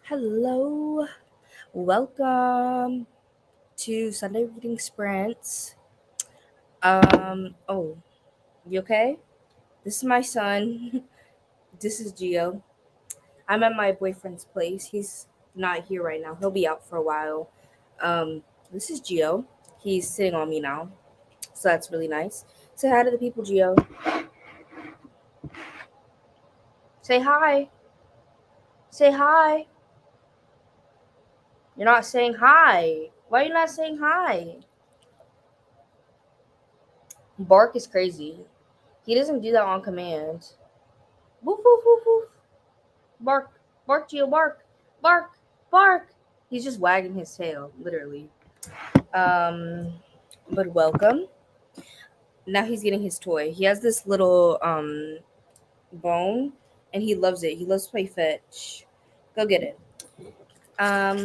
Hello, welcome to Sunday Reading Sprints. Oh, you okay? This is my son. This is Gio. I'm at my boyfriend's place. He's not here right now. He'll be out for a while. This is Gio. He's sitting on me now, so that's really nice. Say hi to the people, Gio. Say hi. Say hi. You're not saying hi. Why are you not saying hi? Bark is crazy. He doesn't do that on command. Woof woof woof woof. Bark, bark, Geo, bark, bark, bark. He's just wagging his tail, literally. Um, but welcome. Now he's getting his toy. He has this little bone, and he loves it. He loves to play fetch. Go get it. Um,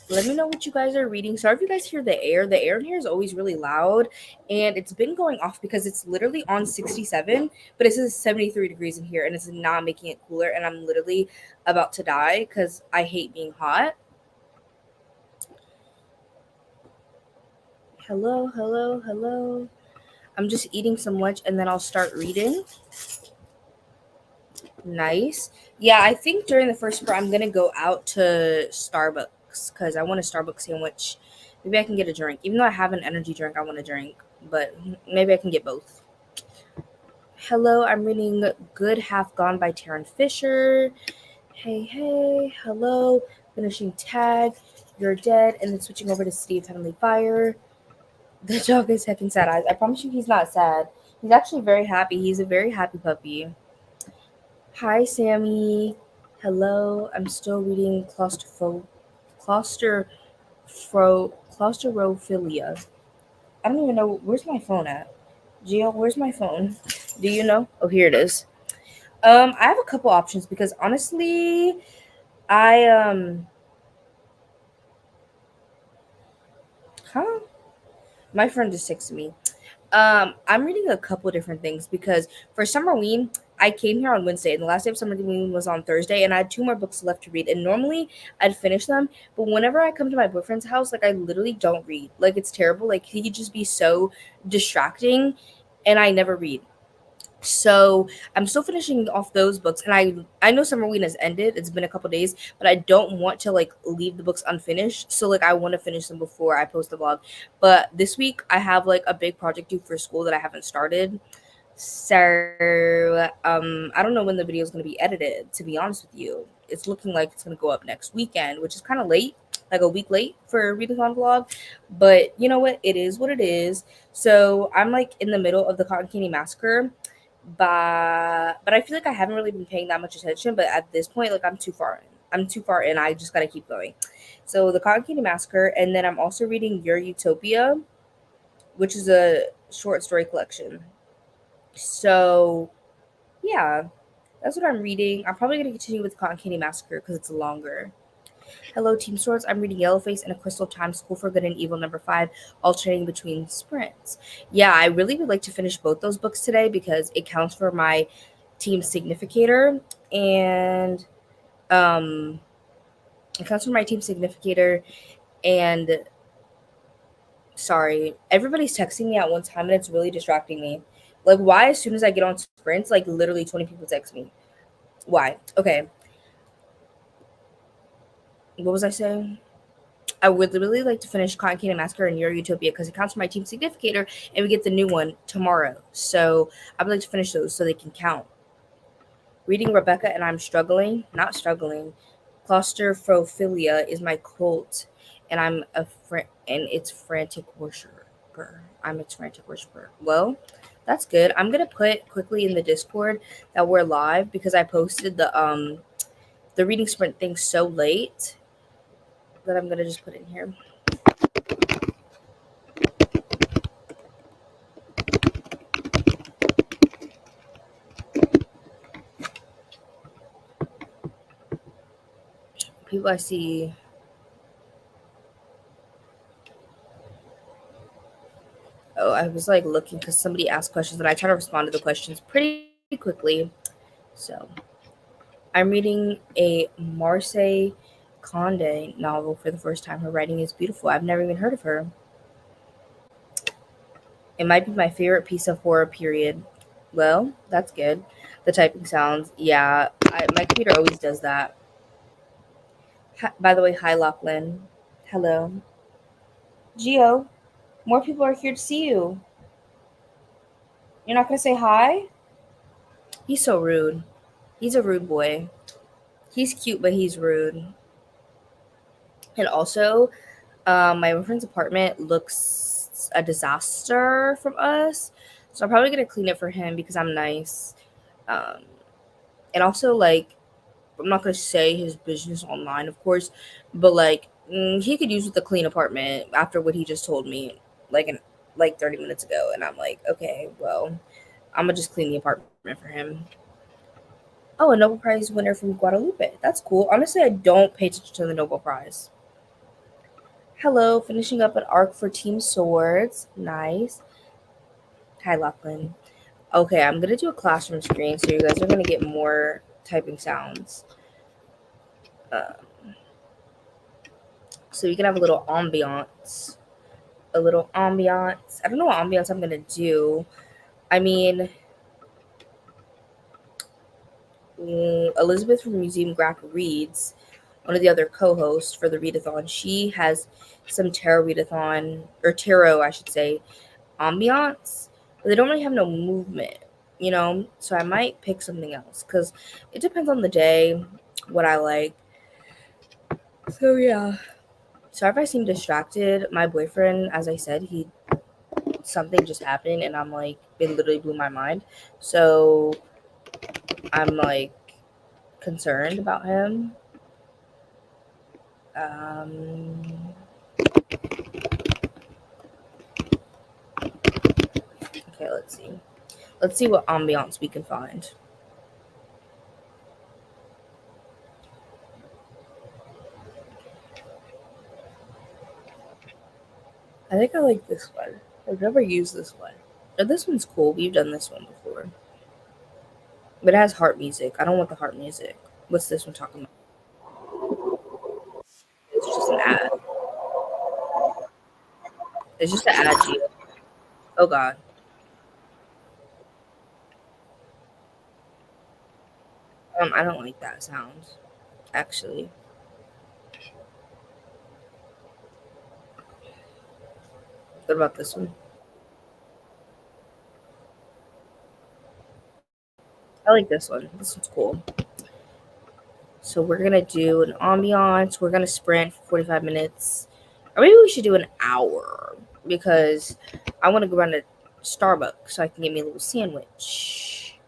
Let me know what you guys are reading. Sorry if you guys hear the air. The air in here is always really loud, and it's been going off because it's literally on 67, but it says 73 degrees in here, and it's not making it cooler. And I'm literally about to die because I hate being hot. Hello, hello, hello. I'm just eating some lunch, and then I'll start reading. Nice. Yeah, I think during the first part, I'm gonna go out to Starbucks because I want a Starbucks sandwich. Maybe I can get a drink. Even though I have an energy drink, I want a drink, but maybe I can get both. Hello, I'm reading Good Half Gone by Taryn Fisher. Hey, hey, hello. Finishing Tag, You're Dead, and then switching over to Steve Heavenly Fire. The dog is heckin' sad eyes. I promise you he's not sad. He's actually very happy. He's a very happy puppy. Hi, Sammy. Hello. I'm still reading claustrophilia. I don't even know where's my phone at. Gio, where's my phone? Do you know? Oh, here it is. I have a couple options because honestly, I huh? My friend just texted me. I'm reading a couple different things because for Summerween, I came here on Wednesday, and the last day of Summerween was on Thursday, and I had two more books left to read. And normally I'd finish them, but whenever I come to my boyfriend's house, like I literally don't read. Like it's terrible. Like he could just be so distracting, and I never read. So I'm still finishing off those books, and I know Summerween has ended. It's been a couple days, but I don't want to like leave the books unfinished. So like I want to finish them before I post the vlog. But this week I have like a big project due for school that I haven't started. So I don't know when the video is going to be edited. To be honest with you, it's looking like it's going to go up next weekend, which is kind of late, like a week late for a readathon vlog. But you know what? It is what it is. So I'm like in the middle of the Cotton Candy Massacre, but I feel like I haven't really been paying that much attention. But at this point, like I'm too far in. I'm too far in. I just gotta keep going. So the Cotton Candy Massacre, and then I'm also reading Your Utopia, which is a short story collection. So yeah, that's what I'm reading. I'm probably gonna continue with Cotton Candy Massacre because it's longer. Hello, Team Swords. I'm reading Yellowface and A Crystal Time School for Good and Evil #5, alternating between sprints. Yeah, I really would like to finish both those books today because it counts for my team significator, and um it counts for my team significator. And sorry, everybody's texting me at one time, and it's really distracting me. Like, why as soon as I get on sprints, like literally 20 people text me? Why? Okay, what was I saying? I would really like to finish Cotton Candy Massacre and Your Utopia because it counts for my team significator, and we get the new one tomorrow. So I would like to finish those so they can count. Reading Rebecca and I'm struggling, not struggling. Claustrophilia is my cult, and and it's frantic worshiper. I'm its frantic worshiper. Well, that's good. I'm gonna put quickly in the Discord that we're live because I posted the reading sprint thing so late that I'm gonna just put in here. People I see. Oh, I was like looking because somebody asked questions, and I try to respond to the questions pretty quickly. So I'm reading a Marseille Conde novel for the first time. Her writing is beautiful. I've never even heard of her. It might be my favorite piece of horror, period. Well, that's good. The typing sounds. Yeah, my computer always does that. By the way, hi, Lachlan. Hello. Gio, more people are here to see you. You're not going to say hi? He's so rude. He's a rude boy. He's cute, but he's rude. And also, my boyfriend's apartment looks a disaster from us. So I'm probably going to clean it for him because I'm nice. Um, and also, like, I'm not going to say his business online, of course, but, like, he could use with a clean apartment after what he just told me, like 30 minutes ago. And I'm like, okay, well, I'm going to just clean the apartment for him. Oh, a Nobel Prize winner from Guadalupe. That's cool. Honestly, I don't pay attention to the Nobel Prize. Hello, finishing up an arc for Team Swords. Nice. Hi, Lachlan. Okay, I'm going to do a classroom screen, so you guys are going to get more typing sounds. So you can have a little ambiance. I don't know what ambiance I'm going to do. I mean, Elizabeth from Museum Graphic reads, one of the other co-hosts for the readathon. She has some tarot, I should say, ambiance, but they don't really have no movement, so I might pick something else because it depends on the day, what I like. So yeah, sorry if I seem distracted. My boyfriend, as I said, something just happened and I'm like, it literally blew my mind, so I'm like concerned about him. Okay, let's see what ambiance we can find. I think I like this one. I've never used this one. Oh, this one's cool. We've done this one before. But it has heart music. I don't want the heart music. What's this one talking about? It's just an ad. It's just an ad, Gio. Oh, God. I don't like that sound, actually. What about this one? I like this one. This one's cool. So we're going to do an ambiance. We're going to sprint for 45 minutes. Or maybe we should do an hour because I want to go run to Starbucks so I can get me a little sandwich.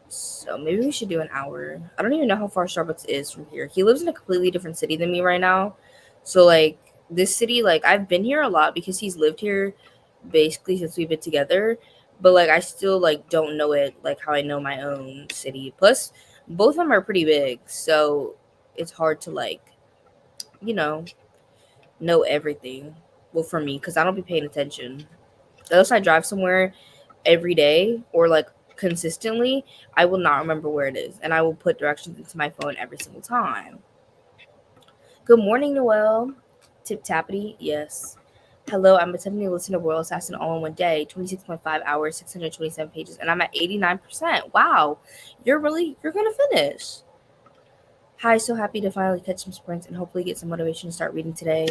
So maybe we should do an hour. I don't even know how far Starbucks is from here. He lives in a completely different city than me right now. So, like, this city, like, I've been here a lot because he's lived here basically since we've been together. But, like, I still, like, don't know it, like, how I know my own city. Plus, both of them are pretty big. So, it's hard to, like, know everything. Well, for me, because I don't be paying attention. Unless I drive somewhere every day or, like, consistently, I will not remember where it is. And I will put directions into my phone every single time. Good morning, Noelle. Tip tappity, yes. Hello, I'm attempting to listen to Royal Assassin all in one day, 26.5 hours, 627 pages, and I'm at 89%. Wow, you're gonna finish. Hi, so happy to finally catch some sprints and hopefully get some motivation to start reading today.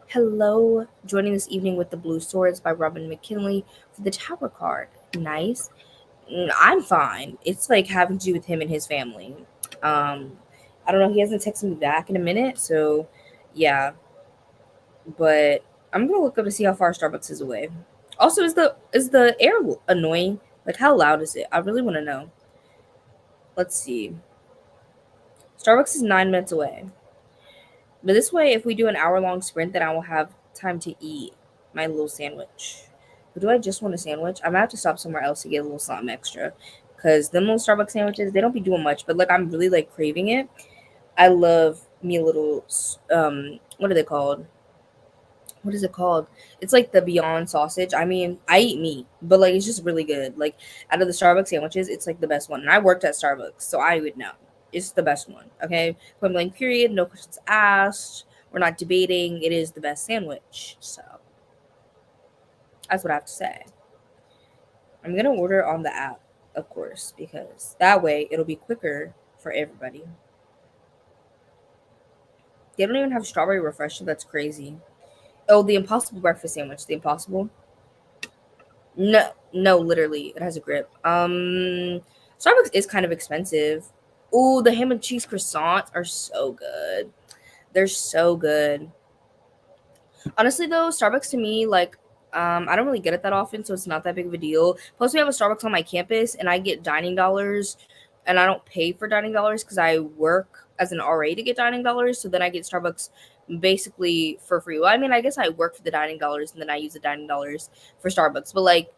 Hello, joining this evening with the Blue Swords by Robin McKinley for the Tower card. Nice. I'm fine. It's like having to do with him and his family. I don't know. He hasn't texted me back in a minute, so yeah. But I'm gonna look up to see how far Starbucks is away. Also, is the air annoying? Like, how loud is it? I really want to know. Let's see. Starbucks is 9 minutes away. But this way, if we do an hour-long sprint, then I will have time to eat my little sandwich. But do I just want a sandwich? I might have to stop somewhere else to get a little something extra. Because them little Starbucks sandwiches, they don't be doing much. But, like, I'm really, like, craving it. I love me a little, what are they called? What is it called? It's like the Beyond sausage. I mean, I eat meat, but, like, it's just really good. Like, out of the Starbucks sandwiches, it's, like, the best one. And I worked at Starbucks, so I would know. It's the best one. Okay, point blank period. No questions asked. We're not debating. It is the best sandwich. So that's what I have to say. I'm gonna order on the app, of course, because that way it'll be quicker for everybody. They don't even have strawberry refresher. That's crazy. Oh, the Impossible breakfast sandwich. The Impossible. No, no, literally, it has a grip. Starbucks is kind of expensive. Ooh, the ham and cheese croissants are so good. They're so good. Honestly, though, Starbucks to me, like, I don't really get it that often, so it's not that big of a deal. Plus, we have a Starbucks on my campus, and I get dining dollars, and I don't pay for dining dollars because I work as an RA to get dining dollars. So then I get Starbucks basically for free. Well, I mean, I guess I work for the dining dollars, and then I use the dining dollars for Starbucks. But like,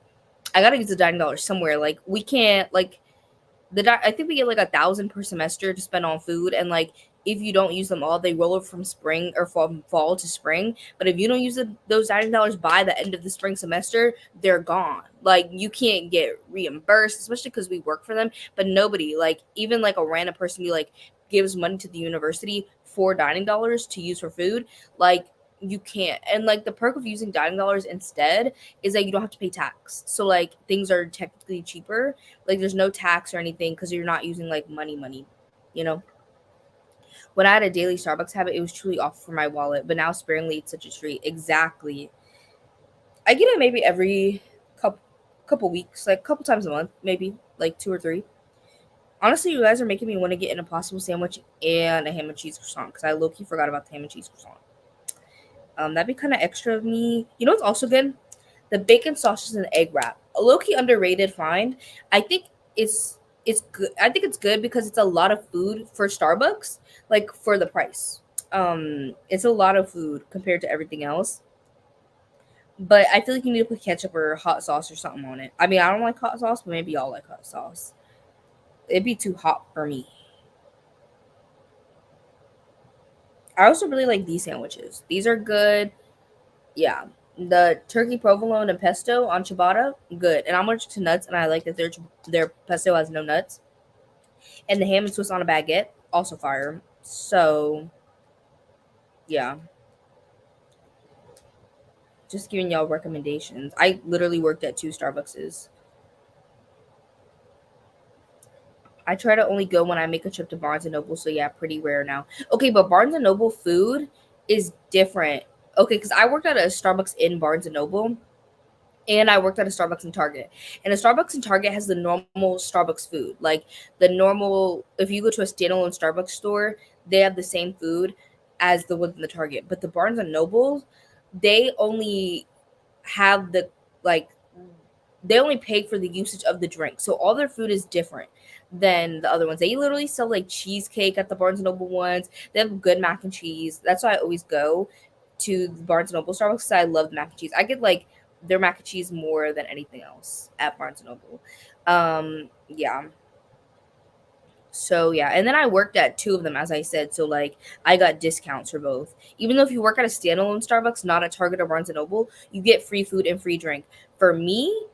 I gotta use the dining dollars somewhere. Like, we can't like I think we get like 1,000 per semester to spend on food, and like if you don't use them all, they roll over from spring or from fall to spring. But if you don't use those $90 by the end of the spring semester, they're gone. Like you can't get reimbursed, especially because we work for them. But nobody, like even like a random person who like gives money to the university for dining dollars to use for food, like you can't. And like the perk of using dining dollars instead is that you don't have to pay tax. So like things are technically cheaper. Like there's no tax or anything because you're not using like money, you know. When I had a daily Starbucks habit, it was truly awful for my wallet, but now sparingly it's such a treat. Exactly. I get it maybe every couple weeks, like a couple times a month, maybe like two or three. Honestly, you guys are making me want to get an Impossible sandwich and a ham and cheese croissant because I low key forgot about the ham and cheese croissant. That'd be kind of extra of me. You know what's also good? The bacon sausage and egg wrap. A low key underrated find. I think it's good. I think it's good because it's a lot of food for Starbucks, like for the price. It's a lot of food compared to everything else. But I feel like you need to put ketchup or hot sauce or something on it. I mean, I don't like hot sauce, but maybe y'all like hot sauce. It'd be too hot for me. I also really like these sandwiches. These are good. Yeah. The turkey provolone and pesto on ciabatta, good. And I'm allergic to nuts, and I like that their pesto has no nuts. And the ham and Swiss on a baguette, also fire. So yeah, just giving y'all recommendations. I literally worked at two Starbuckses. I try to only go when I make a trip to Barnes and Noble, so yeah, pretty rare now. Okay, but Barnes and Noble food is different. Okay, because I worked at a Starbucks in Barnes and Noble, and I worked at a Starbucks and Target. And a Starbucks and Target has the normal Starbucks food. Like the normal, if you go to a standalone Starbucks store, they have the same food as the ones in the Target. But the Barnes and Noble, they only have the like they only pay for the usage of the drink. So all their food is different than the other ones. They literally sell like cheesecake at the Barnes and Noble ones. They have good mac and cheese. That's why I always go to the Barnes and Noble Starbucks because I love the mac and cheese. I get like their mac and cheese more than anything else at Barnes and Noble. Yeah. So yeah, and then I worked at two of them, as I said. So like, I got discounts for both. Even though if you work at a standalone Starbucks, not at Target or Barnes and Noble, you get free food and free drink. For me,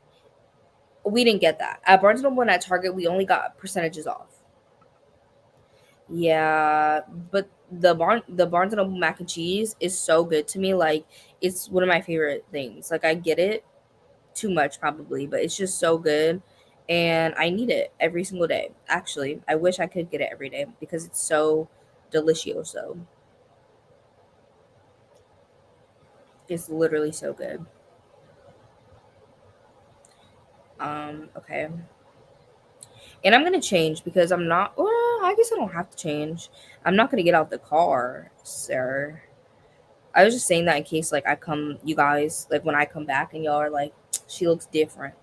we didn't get that at Barnes and Noble and at Target. We only got percentages off. Yeah, but the Barnes and Noble mac and cheese is so good to me. Like it's one of my favorite things. Like I get it too much probably, but it's just so good, and I need it every single day. Actually, I wish I could get it every day because it's so delicious. So it's literally so good. Okay. And I'm gonna change because I'm not. Well, I guess I don't have to change. I'm not gonna get out the car, sir. I was just saying that in case, like, I come, you guys, like, when I come back and y'all are like, she looks different.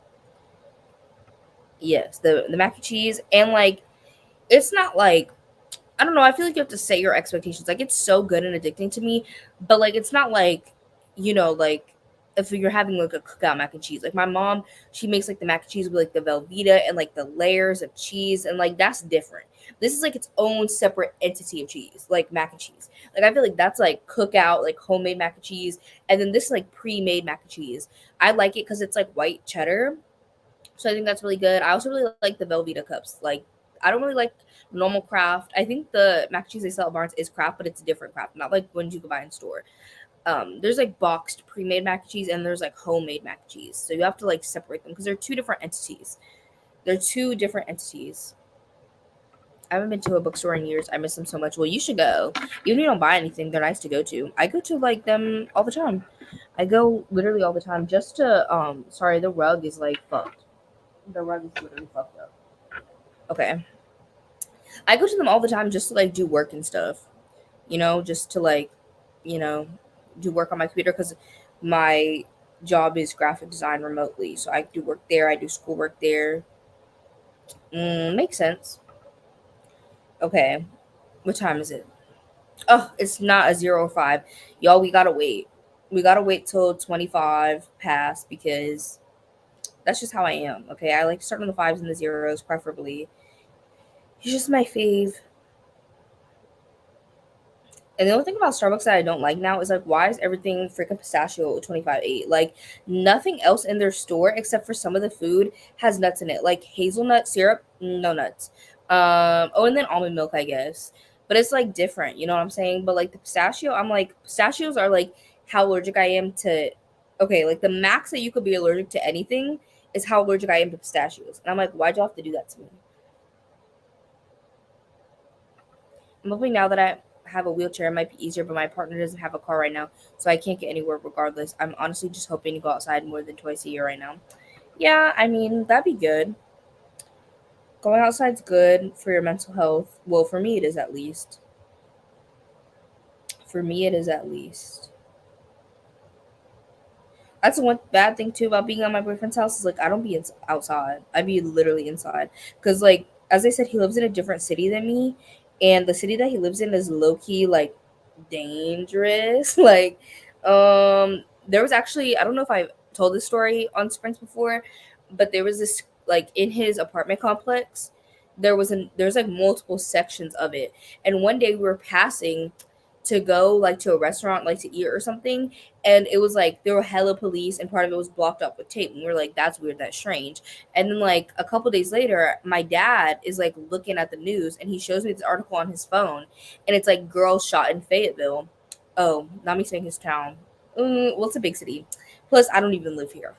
Yes, the mac and cheese, and like, it's not like I don't know. I feel like you have to set your expectations. Like it's so good and addicting to me, but like it's not like like if you're having like a cookout mac and cheese. Like my mom, she makes like the mac and cheese with like the Velveeta and like the layers of cheese, and like that's different. This is like its own separate entity of cheese, like mac and cheese. Like I feel like that's like cookout, like homemade mac and cheese, and then this is like pre-made mac and cheese. I like it because it's like white cheddar, so I think that's really good. I also really like the Velveeta cups. Like I don't really like normal Kraft. I think the mac and cheese they sell at Barnes is Kraft, but it's a different Kraft, not like ones you can buy in store. There's like boxed pre-made mac and cheese, and there's like homemade mac and cheese. So you have to like separate them because they're two different entities. They're two different entities. I haven't been to a bookstore in years. I miss them so much. Well, you should go. Even if you don't buy anything, they're nice to go to. I go to like them all the time. I go literally all the time just to sorry, the rug is like fucked. The rug is literally fucked up. Okay. I go to them all the time just to like do work and stuff. Just to like, you know, do work on my computer because my job is graphic design remotely. So I do work there. I do schoolwork there. Makes sense. Okay. What time is it? Oh, it's not a 0 or 5. Y'all, we gotta wait. We gotta wait till 25 pass because that's just how I am. Okay. I like to start on the fives and the zeros, preferably. He's just my fave. And the only thing about Starbucks that I don't like now is like, why is everything freaking pistachio 25.8? Like, nothing else in their store except for some of the food has nuts in it, like hazelnut syrup, no nuts. Oh, and then almond milk, I guess. But it's like different, you know what I'm saying? But like the pistachio, I'm like, pistachios are like how allergic I am to. Okay, like the max that you could be allergic to anything is how allergic I am to pistachios. And I'm like, why'd y'all have to do that to me? I'm hoping now that I have a wheelchair, it might be easier, but my partner doesn't have a car right now, so I can't get anywhere regardless. I'm honestly just hoping to go outside more than twice a year right now. Yeah, I mean, that'd be good. Going outside's good for your mental health. Well, for me, it is at least. For me, it is at least. That's one bad thing too about being at my boyfriend's house is like I don't be outside. I be literally inside because like as I said, he lives in a different city than me, and the city that he lives in is low key like dangerous. Like, there was actually I don't know if I told this story on Sprints before, but there was this like in his apartment complex. There's like multiple sections of it, and one day we were passing to go like to a restaurant like to eat or something, and it was like there were hella police and part of it was blocked up with tape, and we are like, that's weird, that's strange. And then like a couple days later, my dad is like looking at the news and he shows me this article on his phone, and it's like girls shot in Fayetteville. Oh, not me saying his town. Well, it's a big city, plus I don't even live here,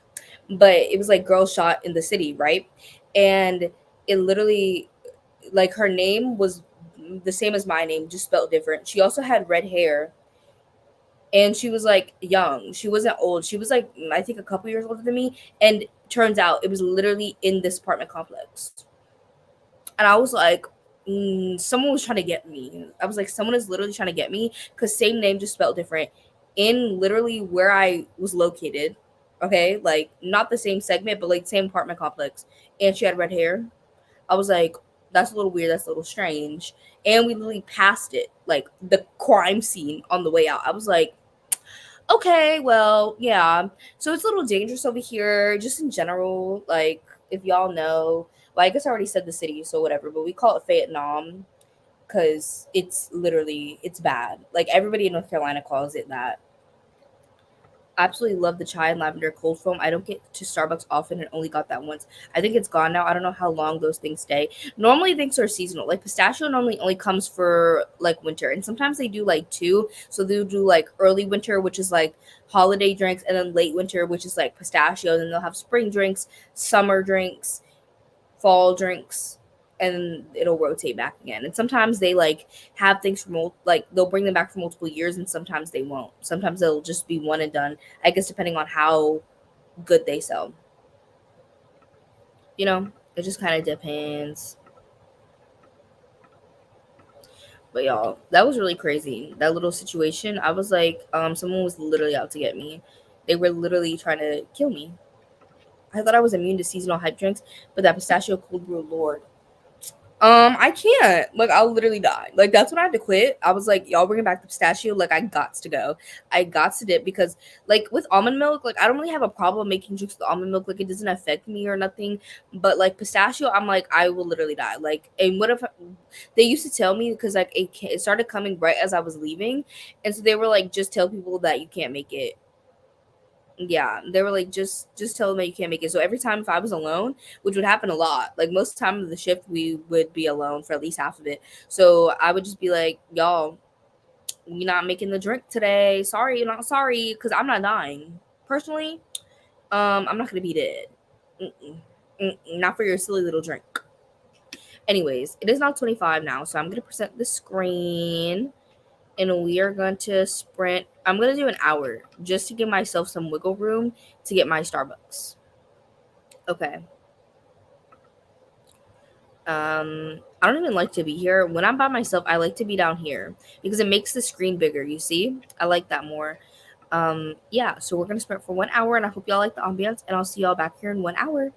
but it was like girls shot in the city, right? And it literally, like, her name was the same as my name, just spelled different. She also had red hair, and she was like young. She wasn't old. She was like I think a couple years older than me. And turns out it was literally in this apartment complex. And I was like, someone was trying to get me. I was like, someone is literally trying to get me because same name just spelled different in literally where I was located. Okay, like not the same segment, but like same apartment complex. And she had red hair. I was like, that's a little weird. That's a little strange. And we literally passed it, like the crime scene on the way out. I was like, okay, well, yeah. So it's a little dangerous over here, just in general. Like, if y'all know, well, I guess I already said the city, so whatever. But we call it Vietnam because it's bad. Like everybody in North Carolina calls it that. Absolutely love the chai and lavender cold foam. I don't get to Starbucks often and only got that once. I think it's gone now. I don't know how long those things stay. Normally things are seasonal. Like pistachio normally only comes for like winter, and sometimes they do like two. So they'll do like early winter, which is like holiday drinks, and then late winter, which is like pistachio. Then they'll have spring drinks, summer drinks, fall drinks, and it'll rotate back again. And sometimes they like have things from like they'll bring them back for multiple years, and sometimes they won't. Sometimes it'll just be one and done. I guess depending on how good they sell. It just kind of depends. But y'all, that was really crazy. That little situation. I was like, someone was literally out to get me. They were literally trying to kill me. I thought I was immune to seasonal hype drinks, but that pistachio cold brew, Lord. I can't. Like, I'll literally die. Like, that's when I had to quit. I was like, y'all bringing back the pistachio. Like, I got to go. I got to dip because, like, with almond milk, like, I don't really have a problem making drinks with almond milk. Like, it doesn't affect me or nothing. But, like, pistachio, I'm like, I will literally die. Like, and what if they used to tell me because, like, it started coming right as I was leaving. And so they were like, just tell people that you can't make it. Yeah, they were like, just tell them that you can't make it. So every time if I was alone, which would happen a lot, like most time of the shift we would be alone for at least half of it. So I would just be like, y'all, we not making the drink today. Sorry, not sorry, because I'm not dying. Personally, I'm not gonna be dead. Mm-mm. Mm-mm, not for your silly little drink. Anyways, it is now 25 now, so I'm gonna present the screen and we are going to sprint. I'm going to do an hour just to give myself some wiggle room to get my Starbucks. Okay. I don't even like to be here. When I'm by myself, I like to be down here because it makes the screen bigger, you see? I like that more. Yeah, so we're going to sprint for 1 hour and I hope y'all like the ambiance and I'll see y'all back here in 1 hour.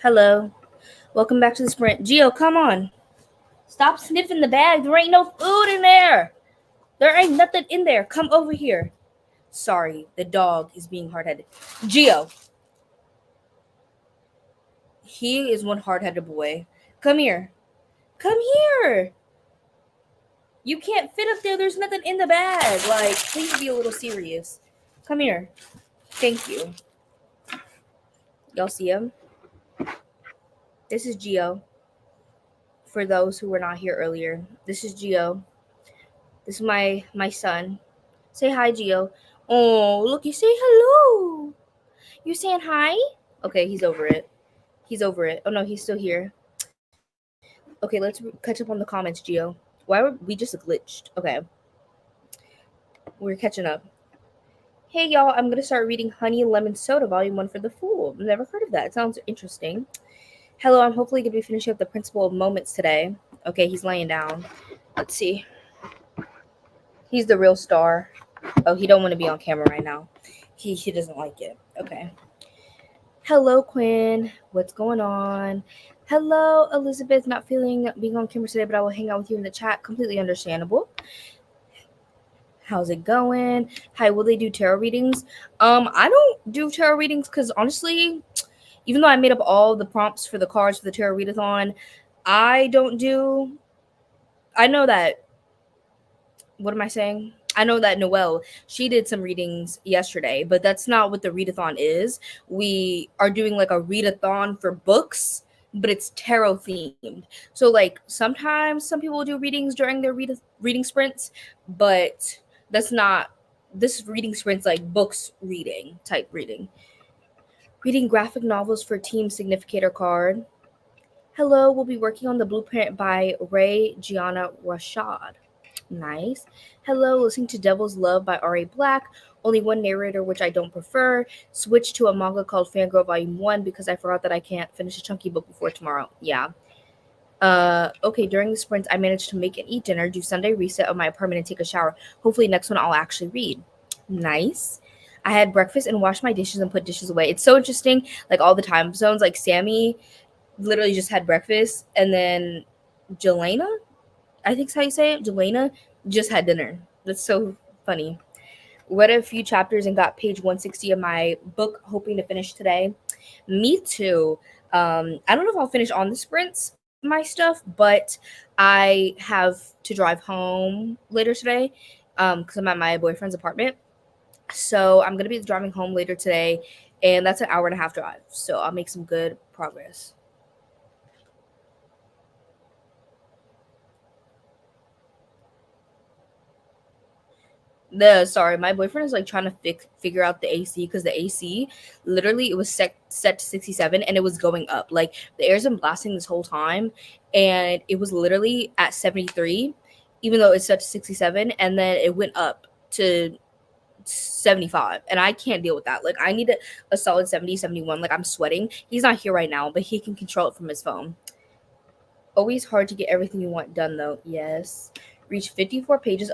Hello. Welcome back to the sprint. Gio, come on. Stop sniffing the bag. There ain't no food in there. There ain't nothing in there. Come over here. Sorry, the dog is being hard-headed. Gio. He is one hard-headed boy. Come here. Come here. You can't fit up there. There's nothing in the bag. Like, please be a little serious. Come here. Thank you. Y'all see him? This is Gio. For those who were not here earlier, this is Gio. This is my son. Say hi, Gio. Oh, look, you say hello. You saying hi? Okay, he's over it. He's over it. Oh no, he's still here. Okay, let's catch up on the comments, Gio. Why were we just glitched? Okay. We're catching up. Hey y'all, I'm gonna start reading Honey and Lemon Soda Volume 1 for the Fool. I've never heard of that. It sounds interesting. Hello, I'm hopefully gonna be finishing up the Principle of Moments today. Okay, he's laying down. Let's see. He's the real star. Oh, he don't want to be on camera right now. He doesn't like it. Okay. Hello, Quinn. What's going on? Hello, Elizabeth. Not feeling being on camera today, but I will hang out with you in the chat. Completely understandable. How's it going? Hi, will they do tarot readings? I don't do tarot readings because honestly, even though I made up all the prompts for the cards for the tarot readathon, I know that, what am I saying? I know that Noelle, she did some readings yesterday, but that's not what the readathon is. We are doing like a readathon for books, but it's tarot themed. So like sometimes some people will do readings during their reading sprints, but that's not, this reading sprint's like books reading type reading. Reading graphic novels for Team Significator card. Hello, we'll be working on the blueprint by Ray Gianna Rashad. Nice. Hello, listening to Devil's Love by R.A. Black. Only one narrator, which I don't prefer. Switch to a manga called Fangirl Volume 1 because I forgot that I can't finish a chunky book before tomorrow. Yeah. Okay, during the sprints, I managed to make and eat dinner, do Sunday reset of my apartment, and take a shower. Hopefully next one I'll actually read. Nice. I had breakfast and washed my dishes and put dishes away. It's so interesting, like all the time zones. Like Sammy literally just had breakfast, and then Jelena, I think's how you say it, Jelena, just had dinner. That's so funny. Read a few chapters and got page 160 of my book, hoping to finish today. Me too. I don't know if I'll finish on the sprints, my stuff, but I have to drive home later today because I'm at my boyfriend's apartment. So I'm going to be driving home later today, and that's an hour and a half drive. So I'll make some good progress. Sorry, my boyfriend is like trying to figure out the AC because the AC literally, it was set to 67 and it was going up. Like the air's been blasting this whole time, and it was literally at 73 even though it's set to 67, and then it went up to 75, and I can't deal with that. Like I need a solid 70, 71. Like I'm sweating. He's not here right now, but he can control it from his phone. Always hard to get everything you want done though. Yes. Reach 54 pages.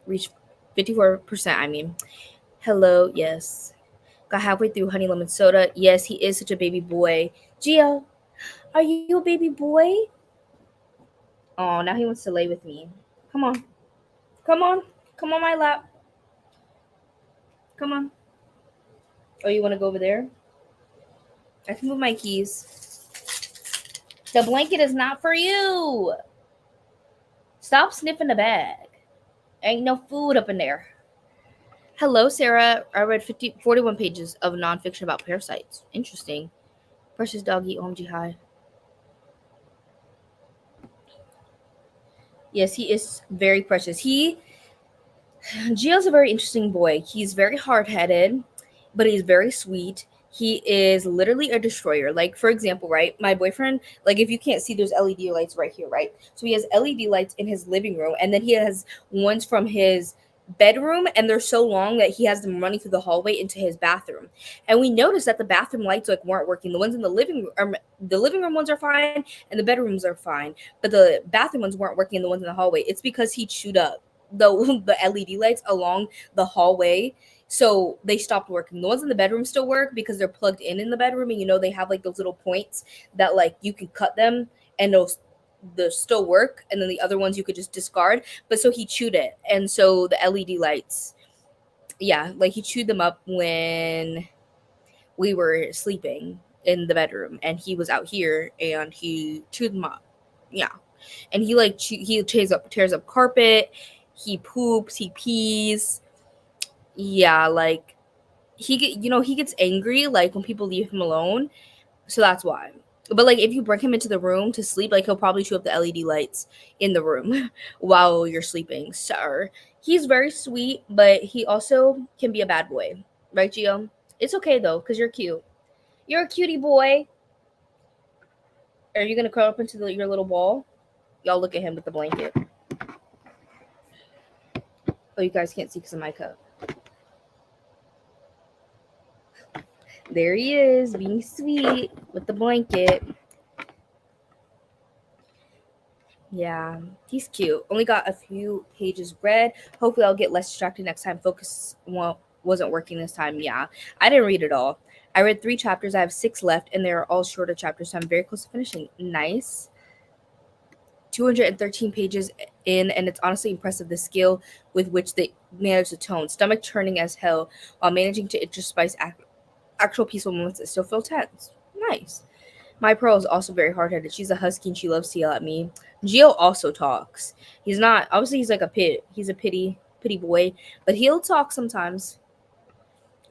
Reach 54%, I mean. Hello, yes. Got halfway through Honey Lemon Soda. Yes, he is such a baby boy. Gio, are you a baby boy? Oh, now he wants to lay with me. Come on. Come on. Come on my lap. Come on. Oh, you want to go over there? I can move my keys. The blanket is not for you. Stop sniffing the bag. Ain't no food up in there. Hello, Sarah. I read 41 pages of nonfiction about parasites. Interesting. Precious doggy, OMG high. Yes, he is very precious. Gio's a very interesting boy. He's very hard-headed, but he's very sweet. He is literally a destroyer. Like, for example, right? My boyfriend, like, if you can't see, there's LED lights right here, right? So he has LED lights in his living room, and then he has ones from his bedroom, and they're so long that he has them running through the hallway into his bathroom. And we noticed that the bathroom lights like weren't working. The ones in the living room ones are fine, and the bedrooms are fine, but the bathroom ones weren't working, and the ones in the hallway. It's because he chewed up the LED lights along the hallway. So they stopped working. The ones in the bedroom still work because they're plugged in the bedroom, and they have like those little points that like you can cut them and they'll still work, and then the other ones you could just discard. But so he chewed it, and so the LED lights, yeah, like he chewed them up when we were sleeping in the bedroom, and he was out here and he chewed them up. Yeah, and he like he tears up carpet. He poops. He pees. Yeah, like he gets angry like when people leave him alone. So that's why. But like if you bring him into the room to sleep, like he'll probably chew up the LED lights in the room while you're sleeping. So he's very sweet, but he also can be a bad boy, right, Gio? It's okay though, because you're cute. You're a cutie boy. Are you gonna curl up into your little ball? Y'all look at him with the blanket. Oh, you guys can't see because of my cup. There he is, being sweet with the blanket. Yeah, he's cute. Only got a few pages read. Hopefully, I'll get less distracted next time. Focus wasn't working this time. Yeah, I didn't read it all. I read 3 chapters. I have 6 left, and they're all shorter chapters, so I'm very close to finishing. Nice. 213 pages in, and it's honestly impressive the skill with which they manage the tone. Stomach churning as hell while managing to interspice actual peaceful moments that still feel tense. Nice. My Pearl is also very hard headed. She's a husky and she loves to yell at me. Gio also talks. He's not obviously he's like a pit. He's a pity boy, but he'll talk sometimes.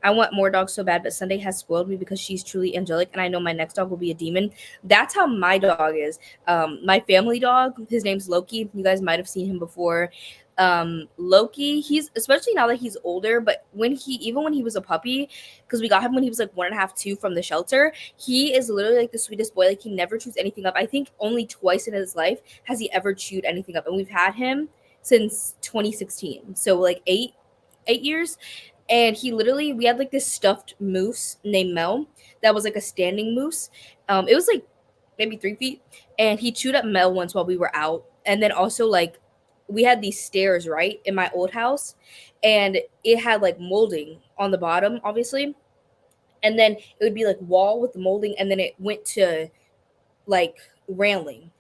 I want more dogs so bad, but Sunday has spoiled me because she's truly angelic, and I know my next dog will be a demon. That's how my dog is. My family dog, his name's Loki. You guys might have seen him before. Loki, he's especially now that he's older, but even when he was a puppy, because we got him when he was like 1.5, 2 from the shelter, he is literally like the sweetest boy. Like he never chews anything up. I think only twice in his life has he ever chewed anything up, and we've had him since 2016. So like 8 years. And we had like this stuffed moose named Mel that was like a standing moose. It was like maybe 3 feet, and he chewed up Mel once while we were out. And then also like we had these stairs right in my old house, and it had like molding on the bottom, obviously, and then it would be like wall with the molding, and then it went to like railing.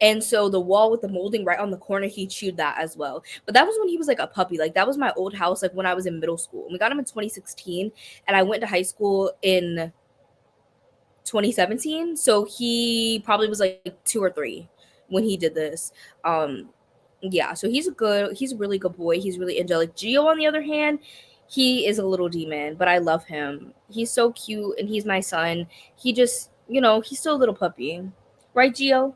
And so the wall with the molding right on the corner, he chewed that as well. But that was when he was like a puppy. Like that was my old house, like when I was in middle school. And we got him in 2016, and I went to high school in 2017. So he probably was like 2 or 3 when he did this. Yeah, so he's a really good boy. He's really angelic. Gio, on the other hand, he is a little demon, but I love him. He's so cute, and he's my son. He just, he's still a little puppy. Right, Gio?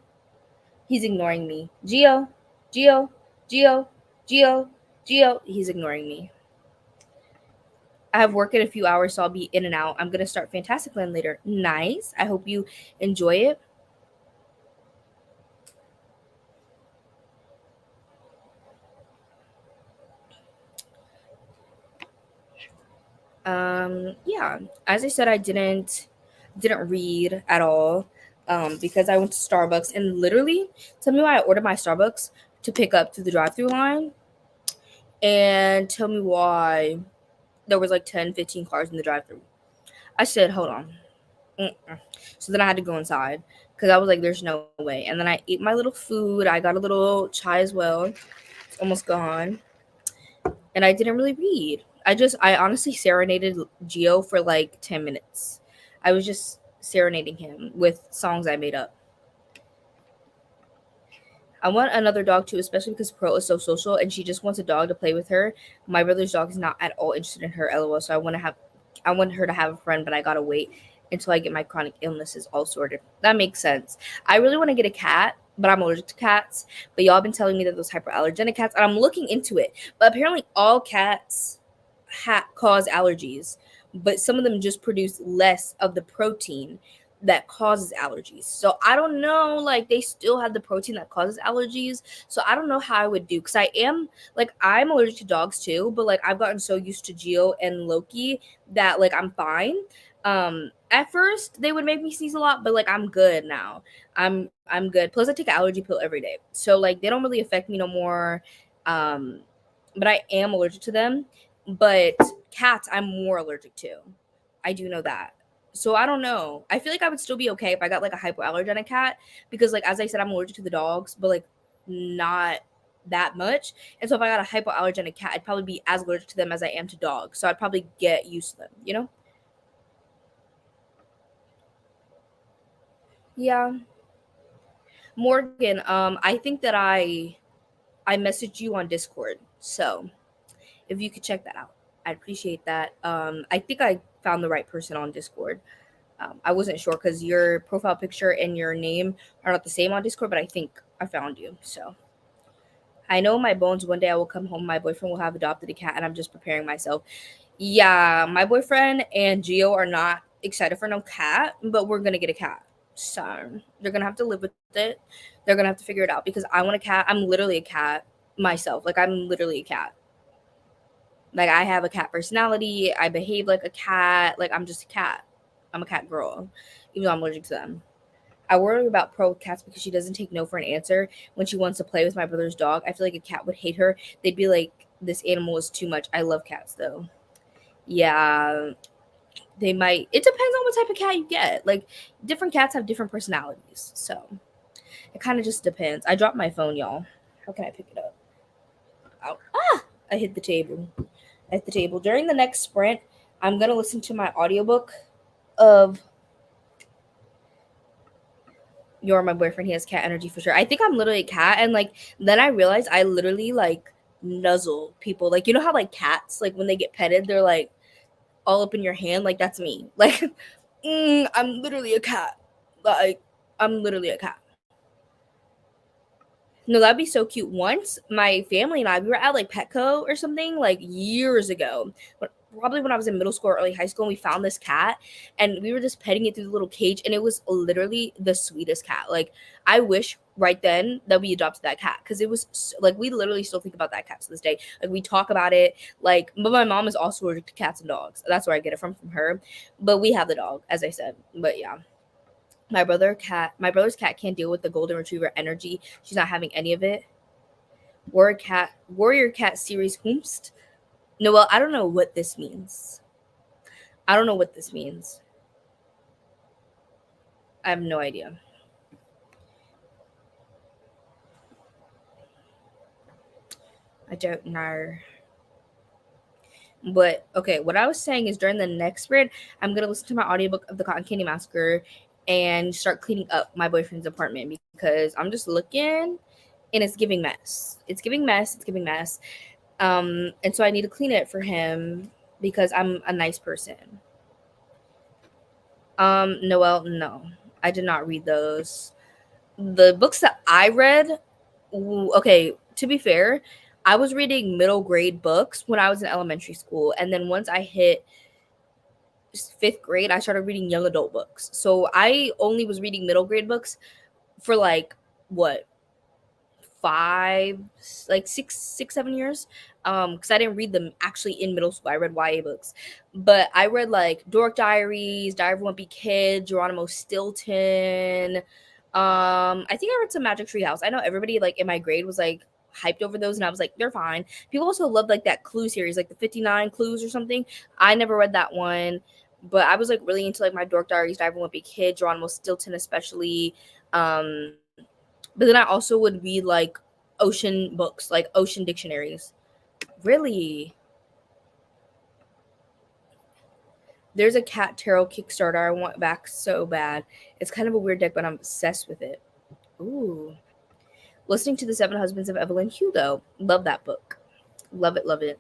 He's ignoring me. Gio, Gio, Gio, Gio, Gio. He's ignoring me. I have work in a few hours, so I'll be in and out. I'm going to start Fantastic Land later. Nice. I hope you enjoy it. Yeah, as I said, I didn't read at all, because I went to Starbucks, and literally, tell me why I ordered my Starbucks to pick up through the drive-through line, and tell me why there was like 10, 15 cars in the drive-through. I said, hold on. So then I had to go inside because I was like, there's no way. And then I ate my little food. I got a little chai as well. It's almost gone. And I didn't really read. I honestly serenaded Gio for like 10 minutes. I was just serenading him with songs I made up. I want another dog too, especially because Pearl is so social and she just wants a dog to play with her. My brother's dog is not at all interested in her, LOL. So I want her to have a friend, but I gotta wait until I get my chronic illnesses all sorted. That makes sense. I really want to get a cat, but I'm allergic to cats. But y'all been telling me that those hyperallergenic cats, and I'm looking into it. But apparently all cats cause allergies, but some of them just produce less of the protein that causes allergies. So I don't know, like they still have the protein that causes allergies. So I don't know how I would do, because I'm allergic to dogs too, but like I've gotten so used to Gio and Loki that like I'm fine. At first they would make me sneeze a lot, but like I'm good now. I'm good. Plus I take an allergy pill every day. So like they don't really affect me no more. but I am allergic to them. But cats, I'm more allergic to. I do know that. So I don't know. I feel like I would still be okay if I got like a hypoallergenic cat because, like, as I said, I'm allergic to the dogs, but like not that much. And so if I got a hypoallergenic cat, I'd probably be as allergic to them as I am to dogs. So I'd probably get used to them, you know? Yeah. Morgan, I think that I messaged you on Discord. So if you could check that out, I'd appreciate that. I think I found the right person on Discord. I wasn't sure because your profile picture and your name are not the same on Discord, but I think I found you. So I know my bones. One day I will come home. My boyfriend will have adopted a cat, and I'm just preparing myself. Yeah, my boyfriend and Gio are not excited for no cat, but we're gonna get a cat. So they're gonna have to live with it. They're gonna have to figure it out because I want a cat. I'm literally a cat myself. Like I'm literally a cat. Like I have a cat personality. I behave like a cat. Like I'm just a cat. I'm a cat girl, even though I'm allergic to them. I worry about Pearl with cats because she doesn't take no for an answer when she wants to play with my brother's dog. I feel like a cat would hate her. They'd be like, "This animal is too much." I love cats though. Yeah, they might. It depends on what type of cat you get. Like different cats have different personalities, so it kind of just depends. I dropped my phone, y'all. How can I pick it up? Ow. Ah! I hit the table. I hit the table. During the next sprint, I'm gonna listen to my audiobook of You're My Boyfriend. He has cat energy for sure. I think I'm literally a cat, and like then I realized I literally like nuzzle people. Like you know how like cats, like when they get petted, they're like all up in your hand. Like that's me. Like I'm literally a cat. Like I'm literally a cat. No, that'd be so cute. Once my family and I, we were at like Petco or something like years ago, but probably when I was in middle school or early high school, and we found this cat and we were just petting it through the little cage, and it was literally the sweetest cat. Like I wish right then that we adopted that cat because it was like we literally still think about that cat to this day. Like we talk about it. Like, but my mom is also allergic to cats and dogs. That's where I get it from her. But we have the dog, as I said. But yeah. My brother's cat can't deal with the golden retriever energy. She's not having any of it. Warrior cat series Hoomst. Noelle, I don't know what this means. I don't know what this means. I have no idea. I don't know. But okay, what I was saying is during the next sprint, I'm gonna listen to my audiobook of the Cotton Candy Massacre and start cleaning up my boyfriend's apartment because I'm just looking and it's giving mess. It's giving mess. It's giving mess. And so I need to clean it for him because I'm a nice person. Noelle, no, I did not read those. The books that I read, okay, to be fair, I was reading middle grade books when I was in elementary school. And then once I hit fifth grade, I started reading young adult books. So I only was reading middle grade books for like what, five, like 7 years, because I didn't read them actually in middle school. I read YA books, but I read like Dork Diaries, Diary of a Wimpy Kid, Geronimo Stilton. I think I read some Magic Tree House. I know everybody like in my grade was like hyped over those, and I was like, they're fine. People also loved like that Clue series, like the 59 Clues or something. I never read that one, but I was like really into like my Dork Diaries, Diary of a Wimpy Kid, Geronimo Stilton especially. But then I also would read like ocean books, like ocean dictionaries. Really? There's a cat tarot Kickstarter I want back so bad. It's kind of a weird deck, but I'm obsessed with it. Ooh. Listening to The Seven Husbands of Evelyn Hugo. Love that book. Love it, love it.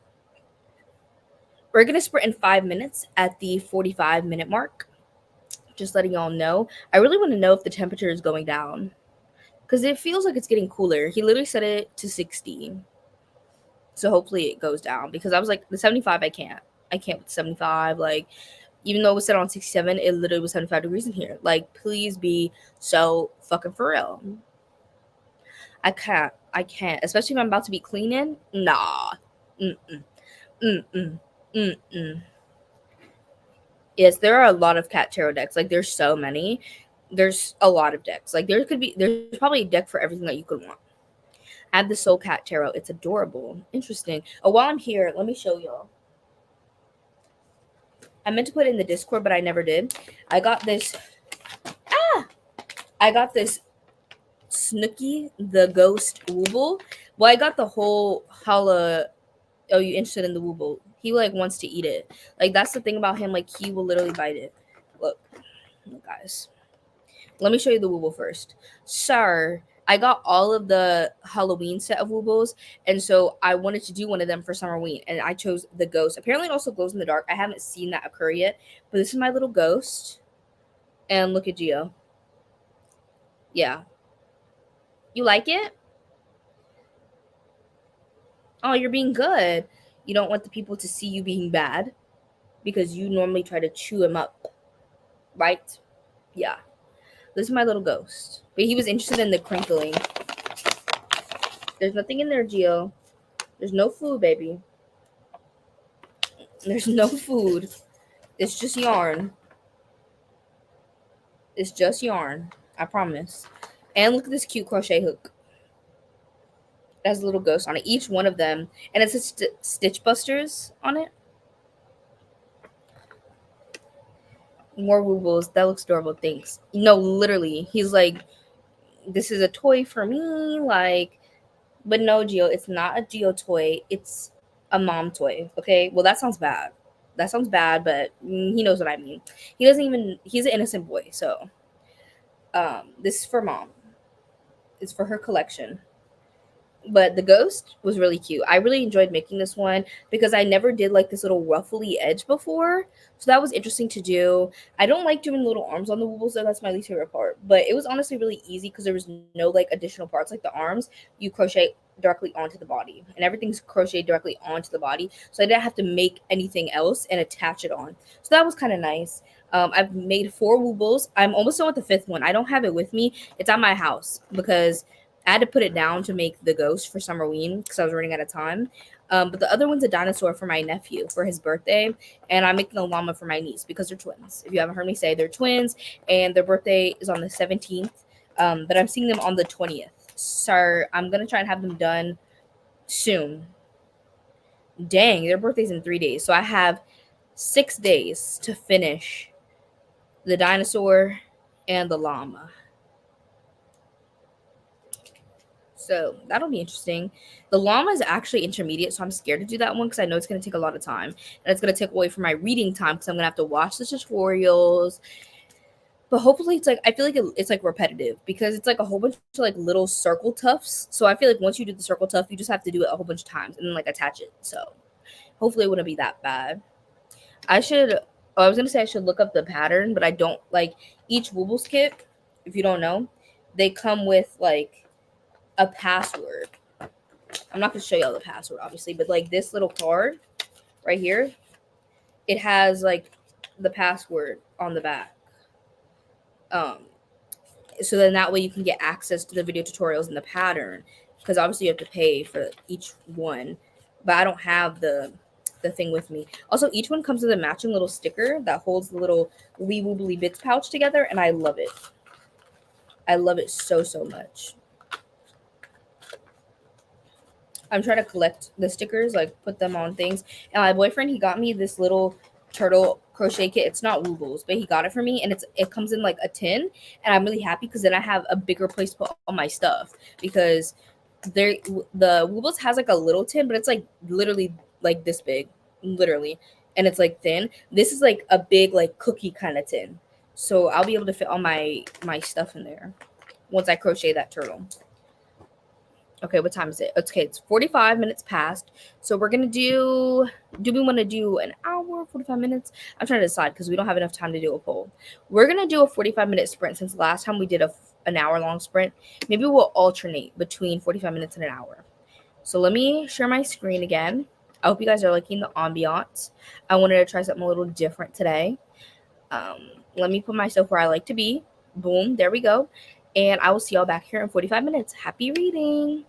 We're going to sprint in 5 minutes at the 45-minute mark. Just letting y'all know. I really want to know if the temperature is going down because it feels like it's getting cooler. He literally set it to 60. So hopefully it goes down because I was like, the 75, I can't. I can't with 75. Like, even though it was set on 67, it literally was 75 degrees in here. Like, please be so fucking for real. I can't. I can't. Especially if I'm about to be cleaning. Nah. Mm-mm. Mm-mm. Mm-mm. Yes, there are a lot of cat tarot decks. Like, there's so many. There's a lot of decks. Like, there's probably a deck for everything that you could want. Add the Soul Cat Tarot. It's adorable. Interesting. Oh, while I'm here, let me show y'all. I meant to put it in the Discord, but I never did. I got this. I got this Snooky the Ghost Wooble. Well, I got the whole Hala. Oh, you interested in the Wooble? He like wants to eat it. Like that's the thing about him. Like he will literally bite it. Look guys. Let me show you the Wooble first. Sir, I got all of the Halloween set of Woobles, and so I wanted to do one of them for Summerween, and I chose the ghost. Apparently, it also glows in the dark. I haven't seen that occur yet, but this is my little ghost. And look at Geo. Yeah. You like it? Oh, you're being good. You don't want the people to see you being bad because you normally try to chew him up, right? Yeah. This is my little ghost. But he was interested in the crinkling. There's nothing in there, Geo. There's no food, baby. There's no food. It's just yarn. It's just yarn. I promise. And look at this cute crochet hook. It has a little ghost on it. Each one of them. And it's a Stitch Busters on it. More Woobles. That looks adorable. Thanks. No, literally. He's like, this is a toy for me. Like, but no, Geo. It's not a Geo toy. It's a mom toy. Okay? Well, that sounds bad. That sounds bad, but he knows what I mean. He doesn't even, he's an innocent boy. So, this is for mom. It's for her collection. But the ghost was really cute. I really enjoyed making this one because I never did like this little ruffly edge before. So that was interesting to do. I don't like doing little arms on the woobles though. That's my least favorite part. But it was honestly really easy because there was no like additional parts. Like the arms, you crochet directly onto the body. And everything's crocheted directly onto the body. So I didn't have to make anything else and attach it on. So that was kind of nice. I've made 4 woobles. I'm almost done with the 5th one. I don't have it with me. It's at my house because I had to put it down to make the ghost for Summerween because I was running out of time. But the other one's a dinosaur for my nephew for his birthday. And I'm making a llama for my niece because they're twins. If you haven't heard me say, they're twins. And their birthday is on the 17th. But I'm seeing them on the 20th. So I'm going to try and have them done soon. Dang, their birthday's in 3 days. So I have 6 days to finish the dinosaur and the llama. So that'll be interesting. The llama is actually intermediate, so I'm scared to do that one because I know it's going to take a lot of time. And it's going to take away from my reading time because I'm going to have to watch the tutorials. But hopefully it's like, I feel like it's like repetitive because it's like a whole bunch of like little circle tufts. So I feel like once you do the circle tuft, you just have to do it a whole bunch of times and then like attach it. So hopefully it wouldn't be that bad. I was going to say I should look up the pattern, but I don't. Like each Woobles kit, if you don't know, they come with like a password. I'm not going to show y'all the password, obviously, but like this little card right here, it has like the password on the back. So then that way you can get access to the video tutorials and the pattern because obviously you have to pay for each one. But I don't have the thing with me. Also, each one comes with a matching little sticker that holds the little wee woobly bits pouch together, and I love it. I love it so, so much. I'm trying to collect the stickers, like put them on things. And my boyfriend, he got me this little turtle crochet kit. It's not Woobles, but he got it for me, and it comes in like a tin. And I'm really happy because then I have a bigger place to put all my stuff. Because the Woobles has like a little tin, but it's like literally like this big, literally, and it's like thin. This is like a big like cookie kind of tin, so I'll be able to fit all my stuff in there once I crochet that turtle. Okay, what time is it? Okay, it's 45 minutes past. So we're going to do we want to do an hour, 45 minutes? I'm trying to decide because we don't have enough time to do a poll. We're going to do a 45-minute sprint since last time we did an hour-long sprint. Maybe we'll alternate between 45 minutes and an hour. So let me share my screen again. I hope you guys are liking the ambiance. I wanted to try something a little different today. Let me put myself where I like to be. Boom, there we go. And I will see y'all back here in 45 minutes. Happy reading.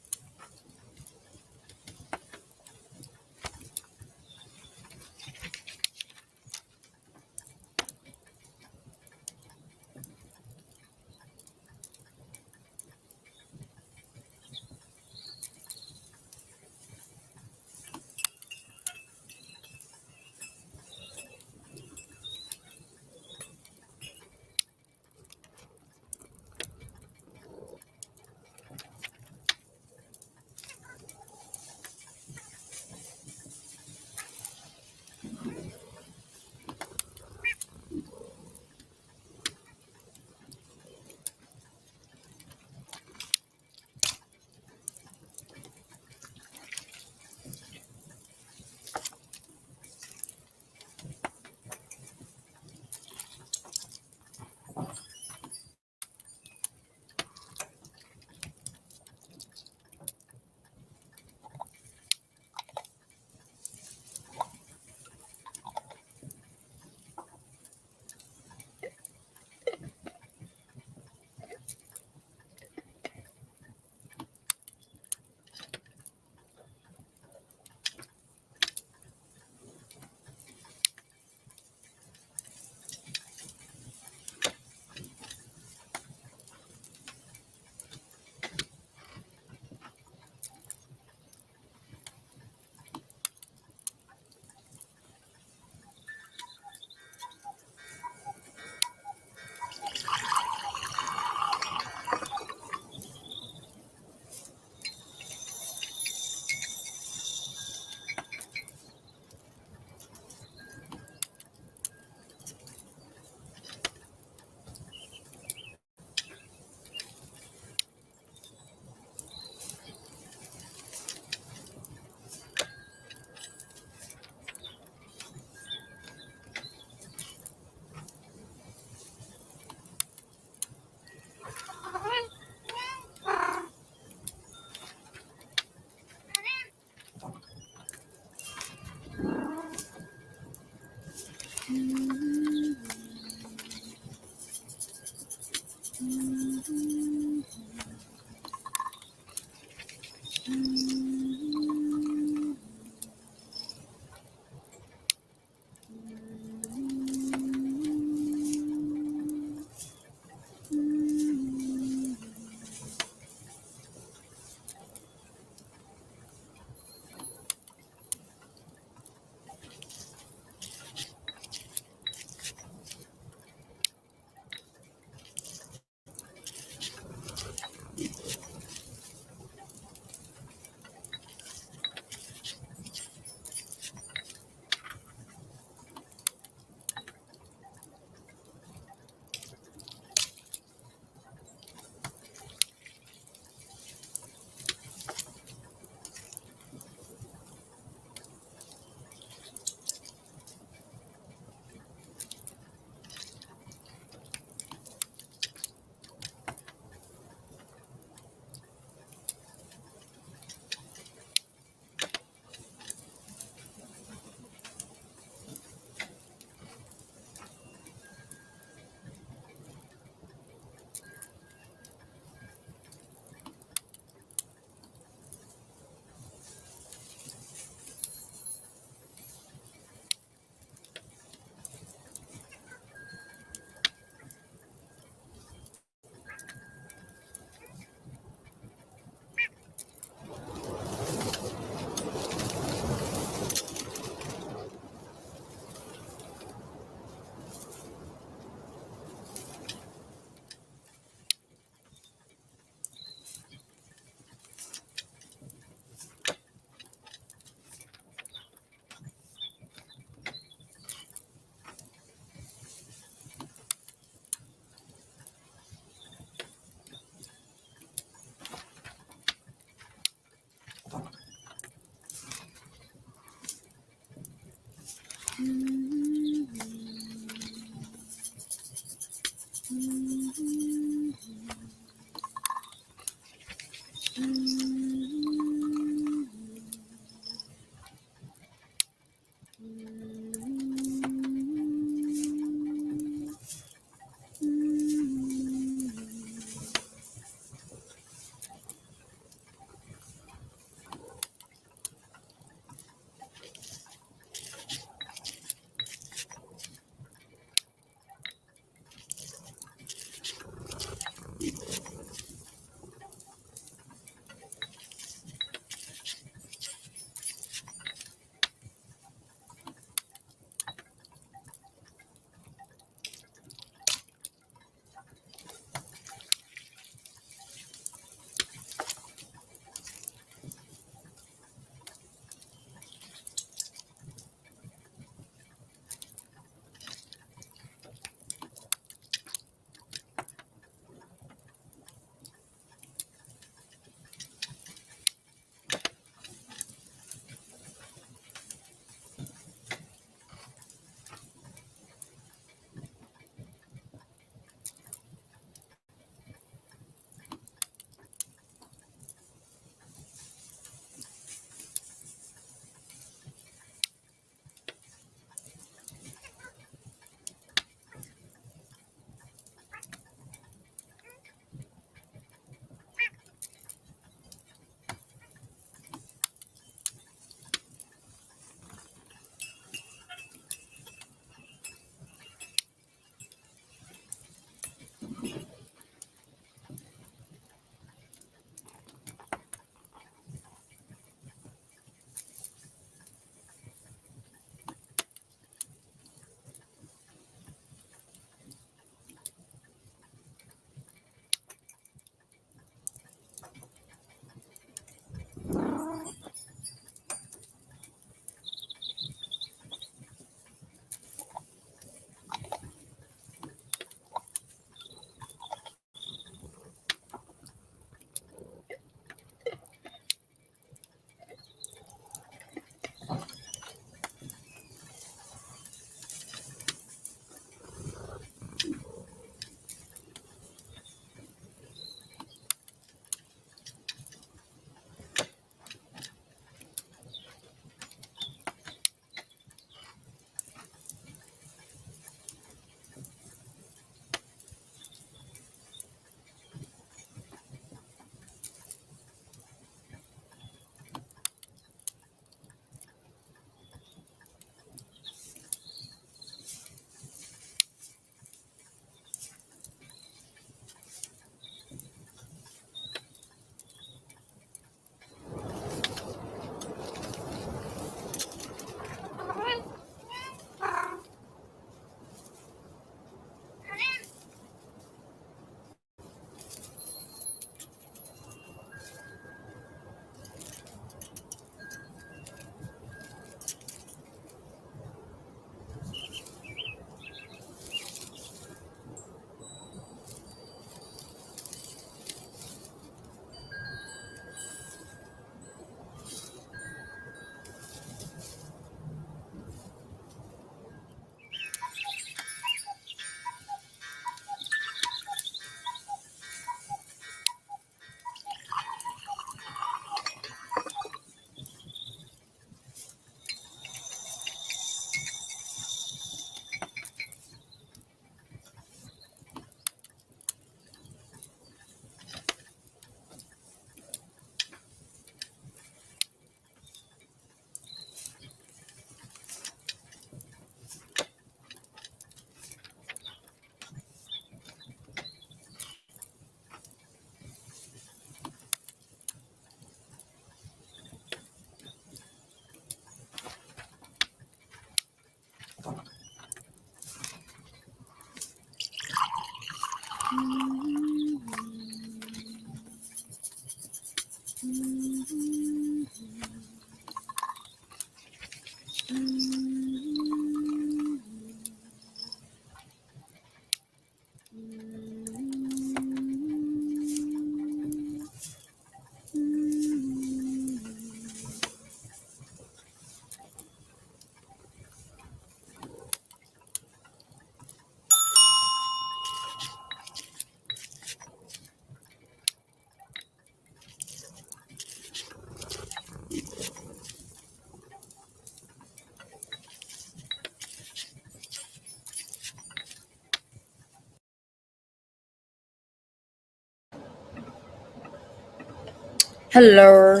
Hello.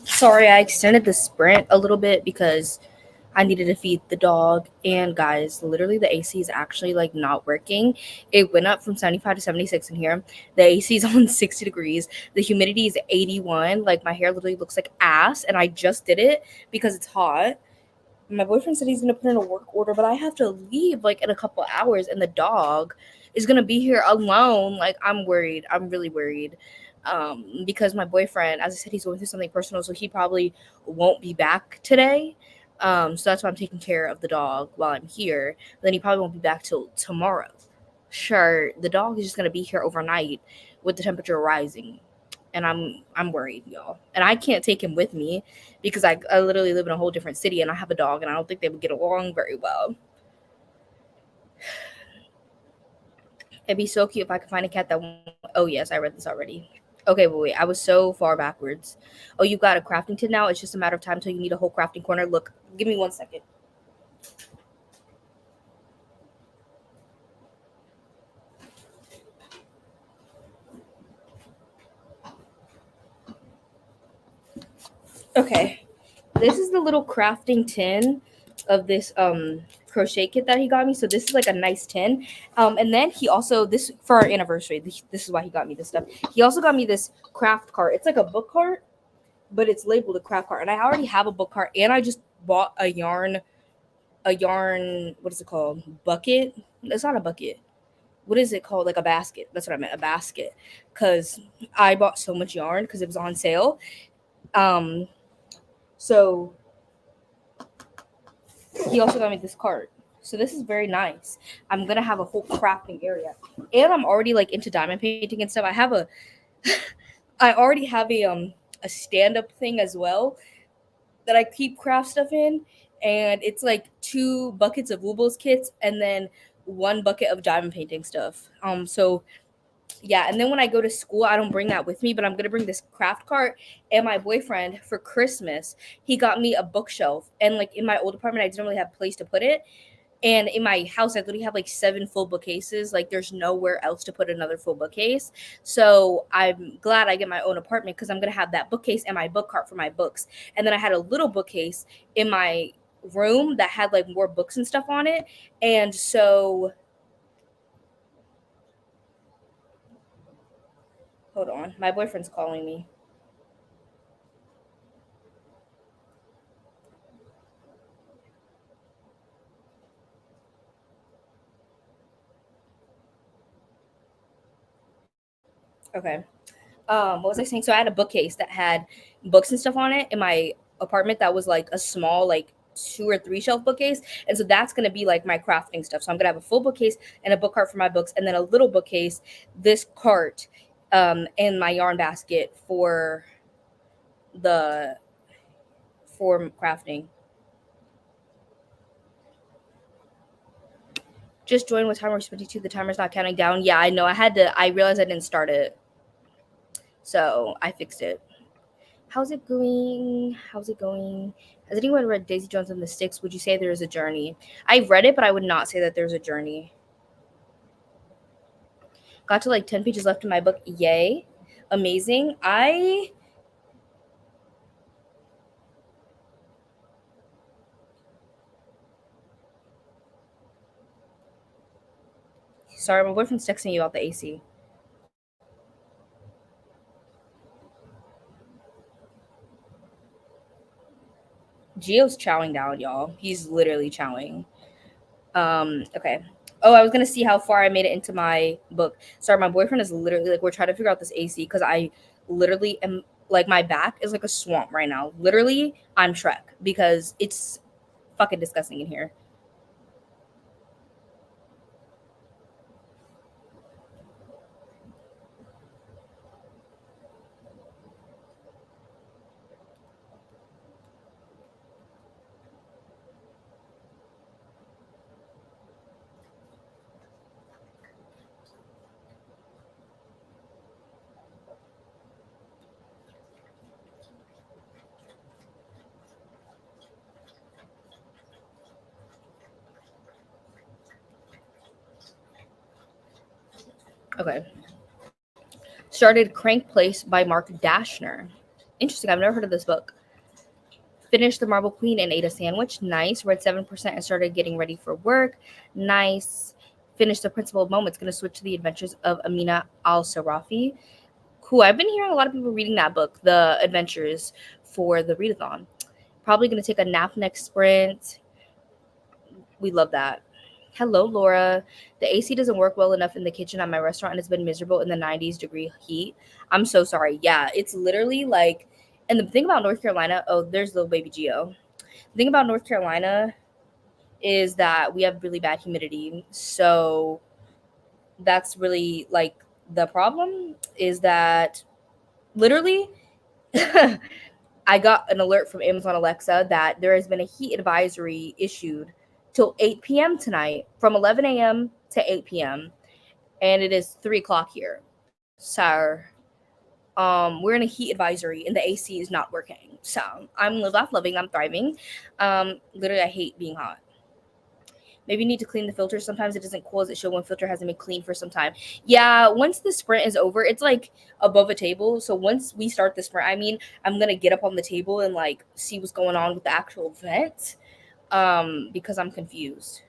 Sorry, I extended the sprint a little bit because I needed to feed the dog. And guys, literally the AC is actually like not working. It went up from 75 to 76 in here. The AC is on 60 degrees. The humidity is 81. Like my hair literally looks like ass. And I just did it because it's hot. My boyfriend said he's gonna put in a work order, but I have to leave like in a couple hours, and the dog is gonna be here alone. Like I'm worried. I'm really worried. Because my boyfriend, as I said, he's going through something personal, so he probably won't be back today. So that's why I'm taking care of the dog while I'm here. Then he probably won't be back till tomorrow. Sure, the dog is just gonna be here overnight with the temperature rising, and I'm worried, y'all. And I can't take him with me because I literally live in a whole different city and I have a dog, and I don't think they would get along very well. It'd be so cute if I could find a cat that won't. Oh yes, I read this already. Okay, but wait, I was so far backwards. Oh, you got a crafting tip now? It's just a matter of time till you need a whole crafting corner. Look, give me 1 second. Okay, this is the little crafting tin of this crochet kit that he got me. So this is like a nice tin. And then he also, this for our anniversary, this is why he got me this stuff. He also got me this craft cart. It's like a book cart, but it's labeled a craft cart. And I already have a book cart, and I just bought a yarn, what is it called? Bucket. It's not a bucket. What is it called? Like a basket. That's what I meant, a basket. Cause I bought so much yarn because it was on sale. Um, so he also got me this cart. So this is very nice. I'm gonna have a whole crafting area, and I'm already like into diamond painting and stuff. I already have a stand up thing as well that I keep craft stuff in, and it's like 2 buckets of Woobles kits and then 1 bucket of diamond painting stuff. So yeah, and then when I go to school, I don't bring that with me, but I'm gonna bring this craft cart. And my boyfriend for Christmas, he got me a bookshelf, and like in my old apartment, I didn't really have a place to put it. And in my house, I literally have like 7 full bookcases. Like there's nowhere else to put another full bookcase. So I'm glad I get my own apartment because I'm gonna have that bookcase and my book cart for my books. And then I had a little bookcase in my room that had like more books and stuff on it. And so hold on, my boyfriend's calling me. Okay. What was I saying? So I had a bookcase that had books and stuff on it in my apartment that was like a small, like 2 or 3 shelf bookcase. And so that's gonna be like my crafting stuff. So I'm gonna have a full bookcase and a book cart for my books, and then a little bookcase, this cart, and my yarn basket the for crafting. Just join what timer 52. The timer's not counting down. Yeah, I know. I realized I didn't start it. So I fixed it. How's it going? How's it going? Has anyone read Daisy Jones and the Six? Would you say there is a journey? I've read it, but I would not say that there's a journey. Got to like 10 pages left in my book. Yay. Amazing. Sorry, my boyfriend's texting you about the AC. Geo's chowing down, y'all. He's literally chowing. Okay. Oh, I was gonna see how far I made it into my book. Sorry, my boyfriend is literally like we're trying to figure out this AC because I literally am like my back is like a swamp right now. Literally, I'm Shrek because it's fucking disgusting in here. Okay. Started Crank Place by Mark Dashner. Interesting. I've never heard of this book. Finished The Marble Queen and ate a sandwich. Nice. Read 7% and started getting ready for work. Nice. Finished The Principle of Moments. Going to switch to The Adventures of Amina al-Sarafi. Cool. I've been hearing a lot of people reading that book, The Adventures, for the readathon. Probably going to take a nap next sprint. We love that. Hello, Laura. The AC doesn't work well enough in the kitchen at my restaurant and it's been miserable in the 90s-degree heat. I'm so sorry. Yeah, it's literally like, and the thing about North Carolina, oh, there's little baby Geo. The thing about North Carolina is that we have really bad humidity. So that's really like the problem is that literally I got an alert from Amazon Alexa that there has been a heat advisory issued till 8 p.m. tonight from 11 a.m. to 8 p.m. And it is 3 o'clock here. So we're in a heat advisory and the AC is not working. So I'm live off loving, I'm thriving. Literally I hate being hot. Maybe you need to clean the filter. Sometimes it doesn't cool as it should when filter hasn't been cleaned for some time. Yeah, once the sprint is over, it's like above a table. So once we start the sprint, I mean, I'm gonna get up on the table and like see what's going on with the actual vent. Because I'm confused.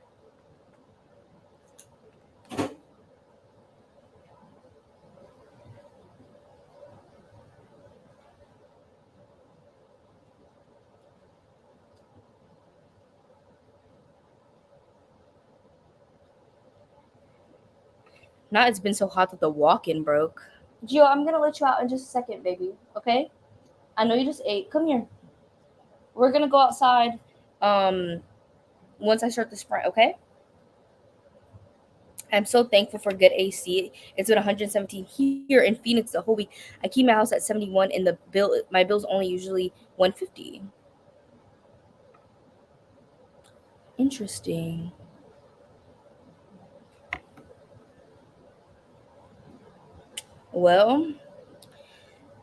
Not it's been so hot that the walk-in broke. Gio, I'm gonna let you out in just a second, baby. Okay? I know you just ate. Come here. We're gonna go outside. Um, once I start the sprint, okay? I'm so thankful for good AC. It's been 117 here in Phoenix the whole week. I keep my house at 71, and the bill, my bill's only usually 150. Interesting. Well,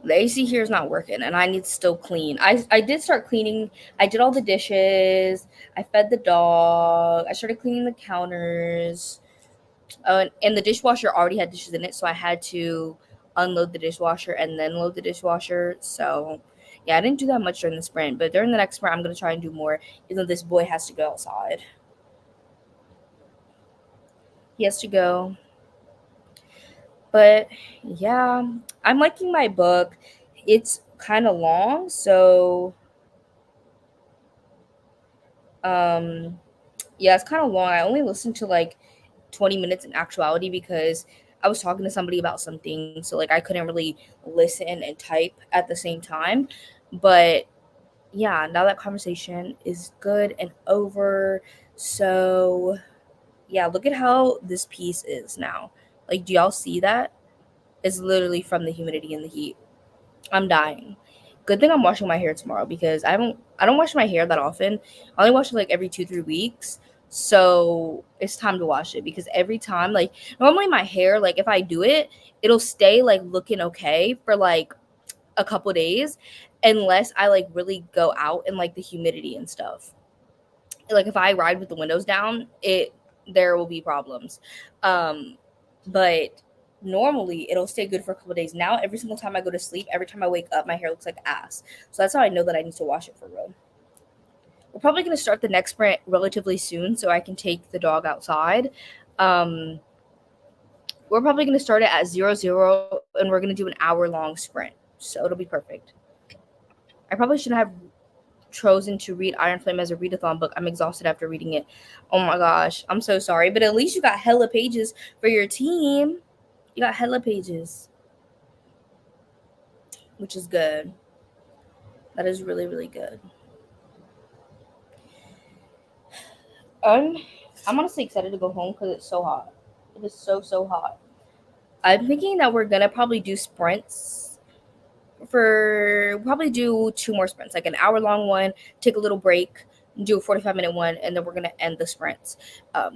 the AC here is not working, and I need to still clean. I did start cleaning. I did all the dishes. I fed the dog. I started cleaning the counters. And the dishwasher already had dishes in it, so I had to unload the dishwasher and then load the dishwasher. So, yeah, I didn't do that much during the sprint, but during the next sprint, I'm gonna try and do more. Even though this boy has to go outside, he has to go. But yeah, I'm liking my book. It's kind of long, so um, yeah, it's kind of long. I only listened to like 20 minutes in actuality because I was talking to somebody about something. So like I couldn't really listen and type at the same time. But yeah, now that conversation is good and over. So yeah, look at how this piece is now. Like, do y'all see that? It's literally from the humidity and the heat. I'm dying. Good thing I'm washing my hair tomorrow because I don't wash my hair that often. I only wash it like every 2-3 weeks. So it's time to wash it because every time, like normally my hair, like if I do it, it'll stay like looking okay for like a couple days unless I like really go out and like the humidity and stuff. Like if I ride with the windows down, it there will be problems. But normally it'll stay good for a couple days. Now every single time I go to sleep, every time I wake up, my hair looks like ass. So that's how I know that I need to wash it for real. We're probably going to start the next sprint relatively soon so I can take the dog outside. Um, we're probably going to start it at 0-0 and we're going to do an hour-long sprint. So it'll be perfect. I probably shouldn't have chosen to read Iron Flame as a readathon book. I'm exhausted after reading it. Oh my gosh, I'm so sorry. But at least you got hella pages for your team. You got hella pages. which is good. That is really, really good. I'm honestly excited to go home because it's so hot. It is so hot. I'm thinking that we're gonna probably do sprints we'll probably do 2 more sprints, like an hour-long one, take a little break, do a 45-minute one, and then we're gonna end the sprints,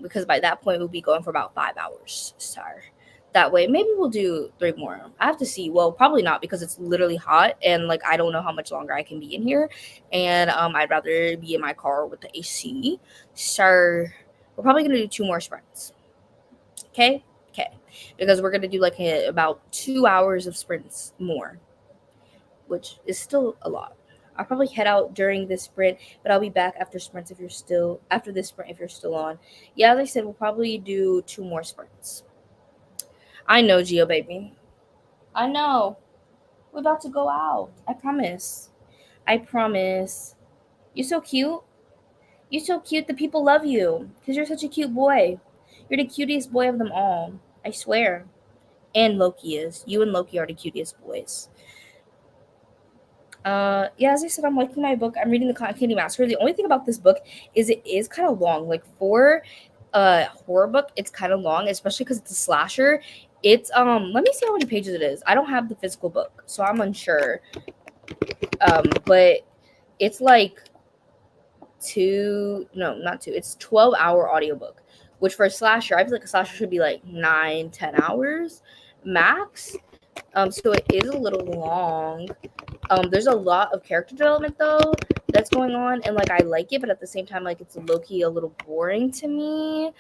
because by that point, we'll be going for about 5 hours. So that way, maybe we'll do 3 more. I have to see. Well, probably not because it's literally hot and, like, I don't know how much longer I can be in here, and, I'd rather be in my car with the AC. So we're probably gonna do 2 more sprints. Okay? Okay. Because we're gonna do, like, about 2 hours of sprints more, which is still a lot. I'll probably head out during this sprint, but I'll be back after sprints if you're still after this sprint if you're still on. Yeah, as I said, we'll probably do 2 more sprints. I know, Geo baby. I know. We're about to go out. I promise. I promise. You're so cute. You're so cute. The people love you because you're such a cute boy. You're the cutest boy of them all. I swear. And Loki is. You and Loki are the cutest boys. Yeah, as I said, I'm liking my book. I'm reading the Cotton Candy Massacre. The only thing about this book is it is kind of long. Like for a horror book, it's kind of long, especially because it's a slasher. It's let me see how many pages it is. I don't have the physical book, so I'm unsure. But it's like not two. It's 12-hour audiobook, which for a slasher, I feel like a slasher should be like 9-10 hours max. So it is a little long. There's a lot of character development though that's going on, and like I like it, but at the same time, like it's low-key a little boring to me.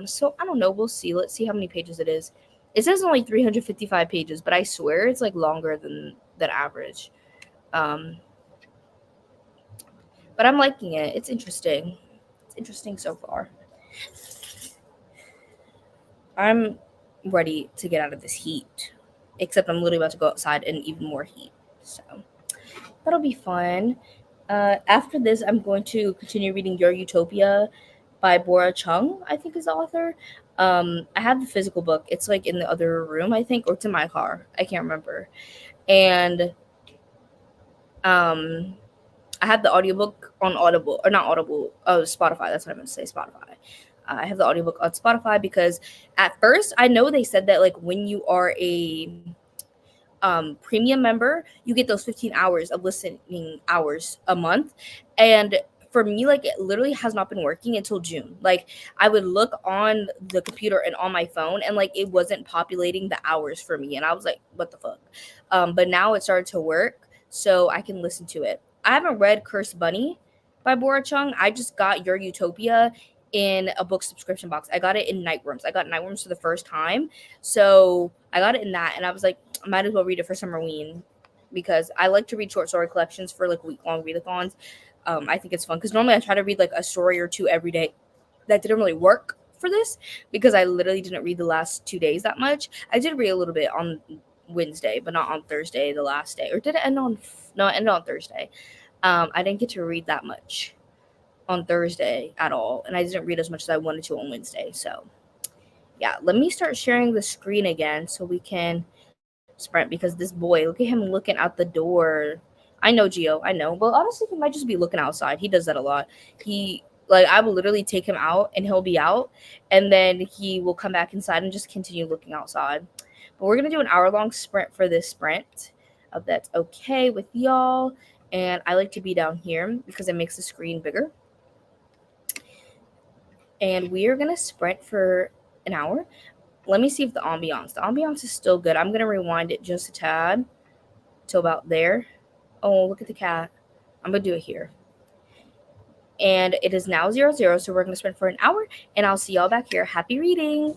So I don't know. We'll see. Let's see how many pages it is. It says only 355 pages, but I swear it's like longer than average. But I'm liking it. It's interesting. It's interesting so far. I'm ready to get out of this heat. Except I'm literally about to go outside in even more heat. So that'll be fun. After this, I'm going to continue reading Your Utopia by Bora Chung, I think is the author. I have the physical book. It's like in the other room, I think, or it's in my car. I can't remember. And I have the audiobook on Audible, or not Audible, Spotify. That's what I meant to say, Spotify. I have the audiobook on Spotify because at first I know they said that like when you are a premium member, you get those 15 hours of listening hours a month. And for me, like it literally has not been working until June. Like I would look on the computer and on my phone and like it wasn't populating the hours for me. And I was like, what the fuck? But now it started to work so I can listen to it. I haven't read Cursed Bunny by Bora Chung. I just got Your Utopia in a book subscription box. I got it in Nightworms. I got Nightworms for the first time. So I got it in that and I was like, I might as well read it for Summerween because I like to read short story collections for like week-long readathons. I think it's fun because normally I try to read like a story or two every day. That didn't really work for this because I literally didn't read the last 2 days that much. I did read a little bit on Wednesday, but not on Thursday, the last day. Or did it end on? No, it ended on Thursday. I didn't get to read that much on Thursday at all, and I didn't read as much as I wanted to on Wednesday. So, yeah, let me start sharing the screen again so we can sprint because this boy, look at him looking out the door. I know, Geo, I know. But honestly, he might just be looking outside. He does that a lot. He like I will literally take him out and he'll be out and then he will come back inside and just continue looking outside. But we're gonna do an hour-long sprint for this sprint. If that's okay with y'all. And I like to be down here because it makes the screen bigger. And we are gonna sprint for an hour. Let me see if the ambiance is still good. I'm going to rewind it just a tad to about there. Oh, look at the cat. I'm going to do it here. And it is now 00, so we're going to sprint for an hour, and I'll see y'all back here. Happy reading.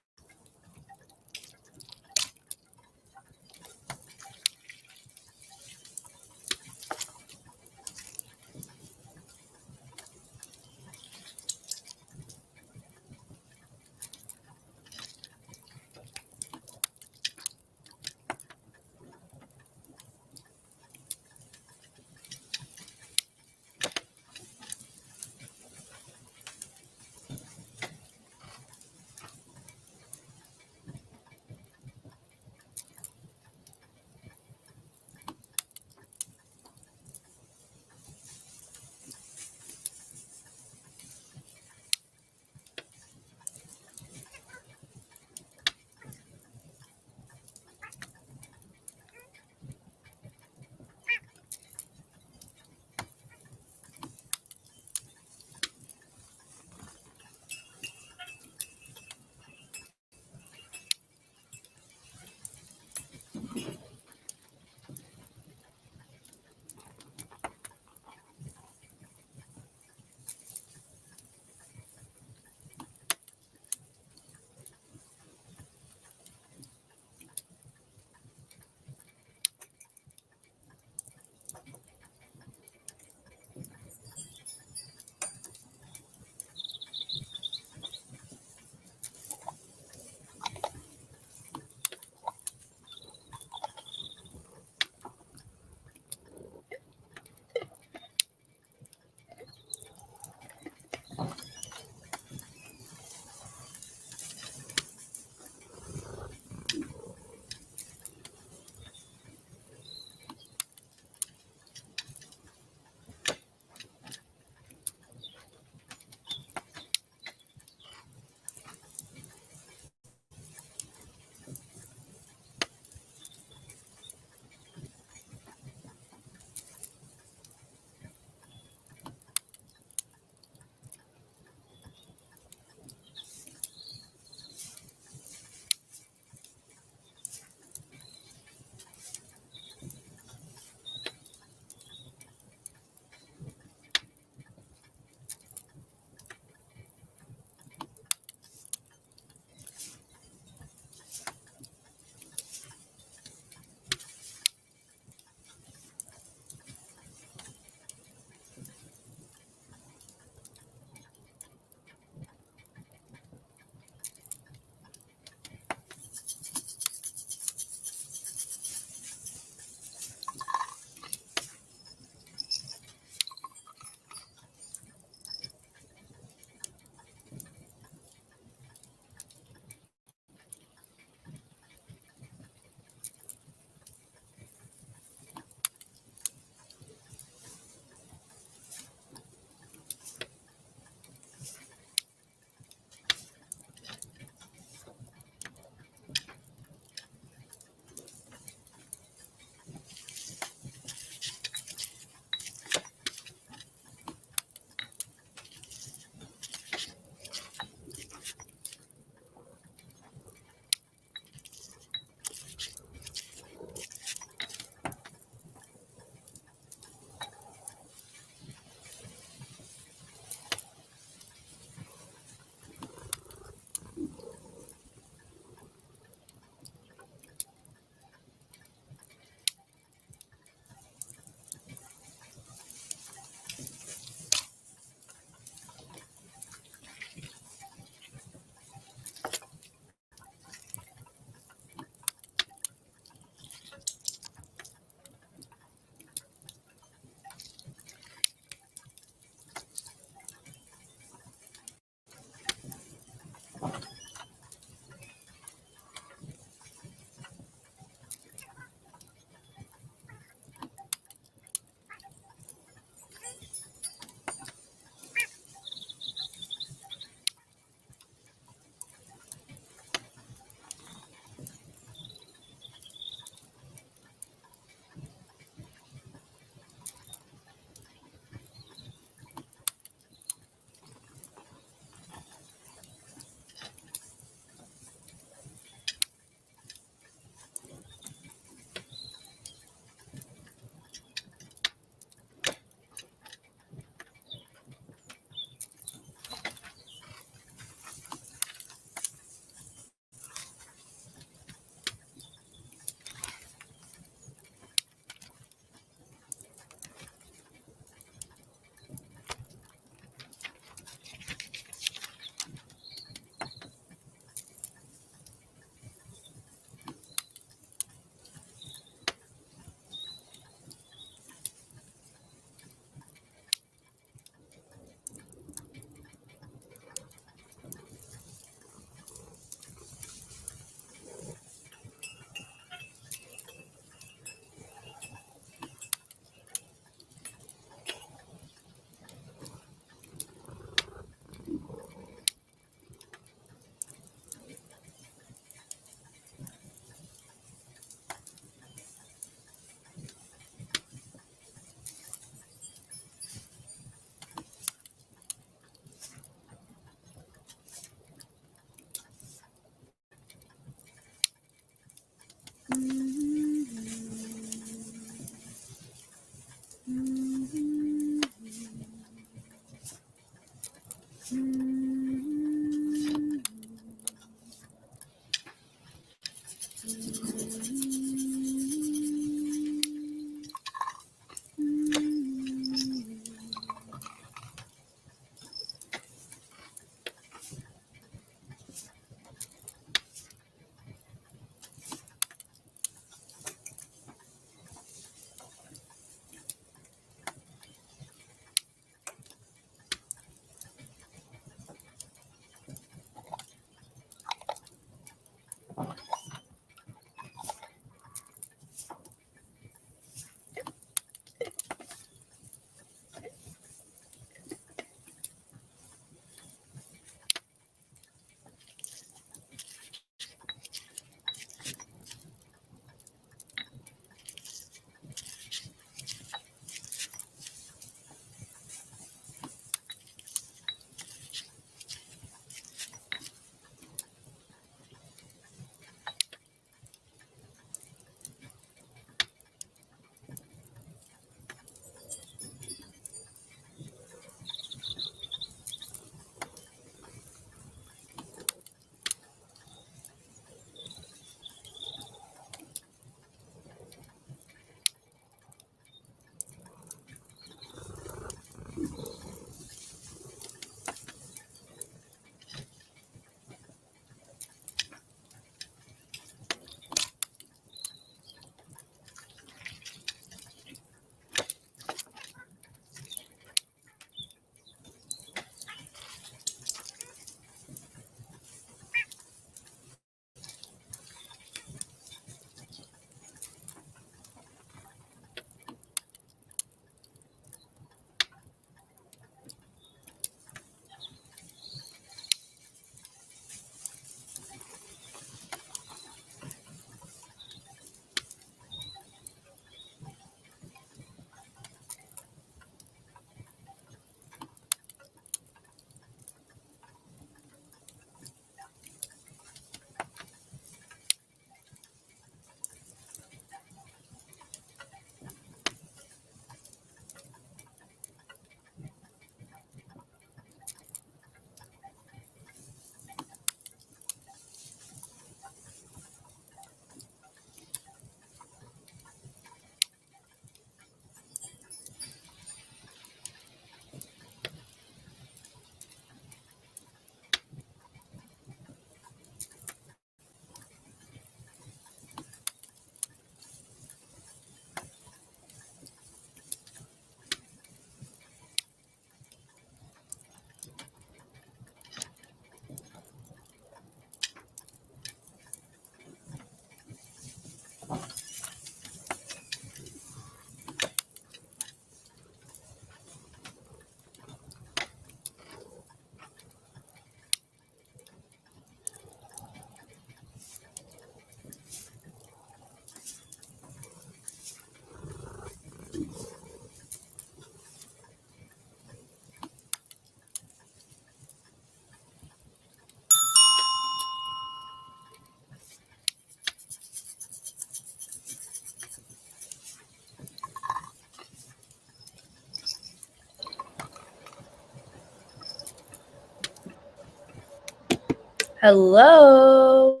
Hello,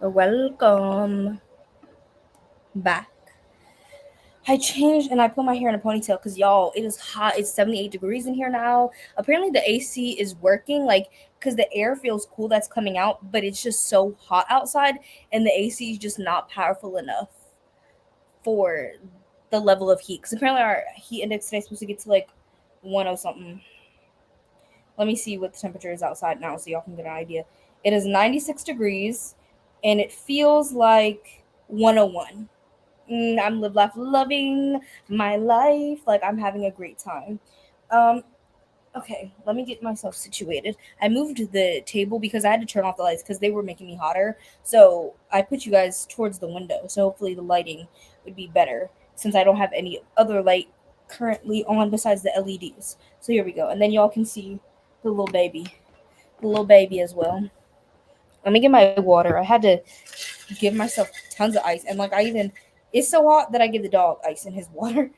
welcome back. I changed and I put my hair in a ponytail because y'all, it is hot. It's 78 degrees in here now. Apparently, the AC is working, like, because the air feels cool that's coming out, but it's just so hot outside, and the AC is just not powerful enough for the level of heat. Because apparently, our heat index today is supposed to get to like 10 something. Let me see what the temperature is outside now so y'all can get an idea. It is 96 degrees and it feels like 101. I'm live life loving my life. Like I'm having a great time. Um, okay, let me get myself situated. I moved the table because I had to turn off the lights because they were making me hotter. So I put you guys towards the window. So hopefully the lighting would be better since I don't have any other light currently on besides the LEDs. So here we go. And then y'all can see the little baby. The little baby as well. Let me get my water. I had to give myself tons of ice. And like I even it's so hot that I give the dog ice in his water.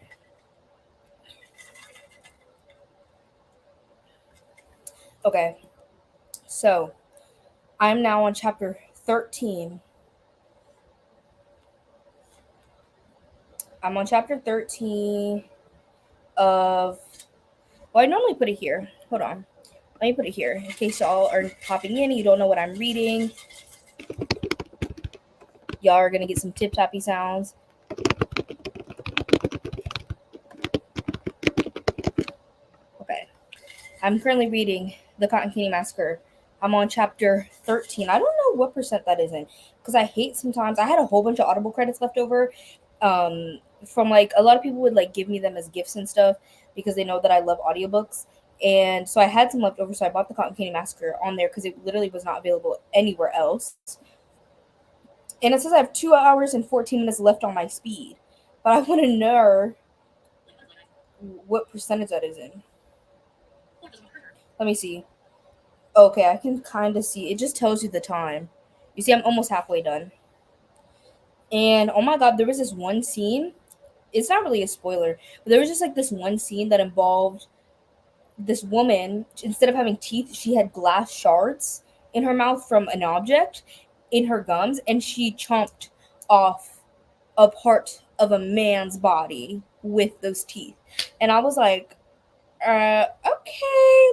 Okay. So I'm now on chapter 13. I'm on chapter 13 of. Well, I normally put it here. Hold on. Let me put it here in case y'all are popping in and you don't know what I'm reading. Y'all are going to get some tip tappy sounds. Okay. I'm currently reading The Cotton Candy Massacre. I'm on chapter 13. I don't know what percent that is in because I hate sometimes. I had a whole bunch of Audible credits left over from like a lot of people would like give me them as gifts and stuff because they know that I love audiobooks. And so I had some left over, so I bought The Cotton Candy Massacre on there because it literally was not available anywhere else. And it says I have 2 hours and 14 minutes left on my speed. But I want to know what percentage that is in. Let me see. Okay, I can kind of see. It just tells you the time. You see, I'm almost halfway done. And oh my god, there was this one scene. It's not really a spoiler, but there was just like this one scene that involved this woman. Instead of having teeth, she had glass shards in her mouth from an object in her gums, and she chomped off a part of a man's body with those teeth. And I was like, okay,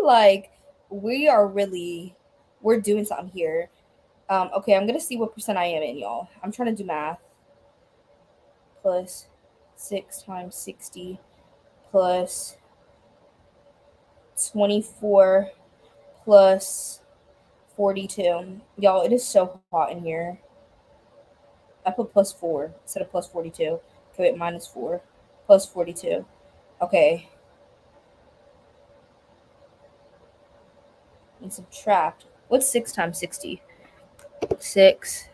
like we're doing something here. Okay, I'm gonna see what percent I am in, y'all. I'm trying to do math. Plus 6 times 60 plus 24 plus 42. Y'all, it is so hot in here. I put plus 4 instead of plus 42. Okay, wait, minus 4 plus 42. Okay. And subtract. What's 6 times 60? 6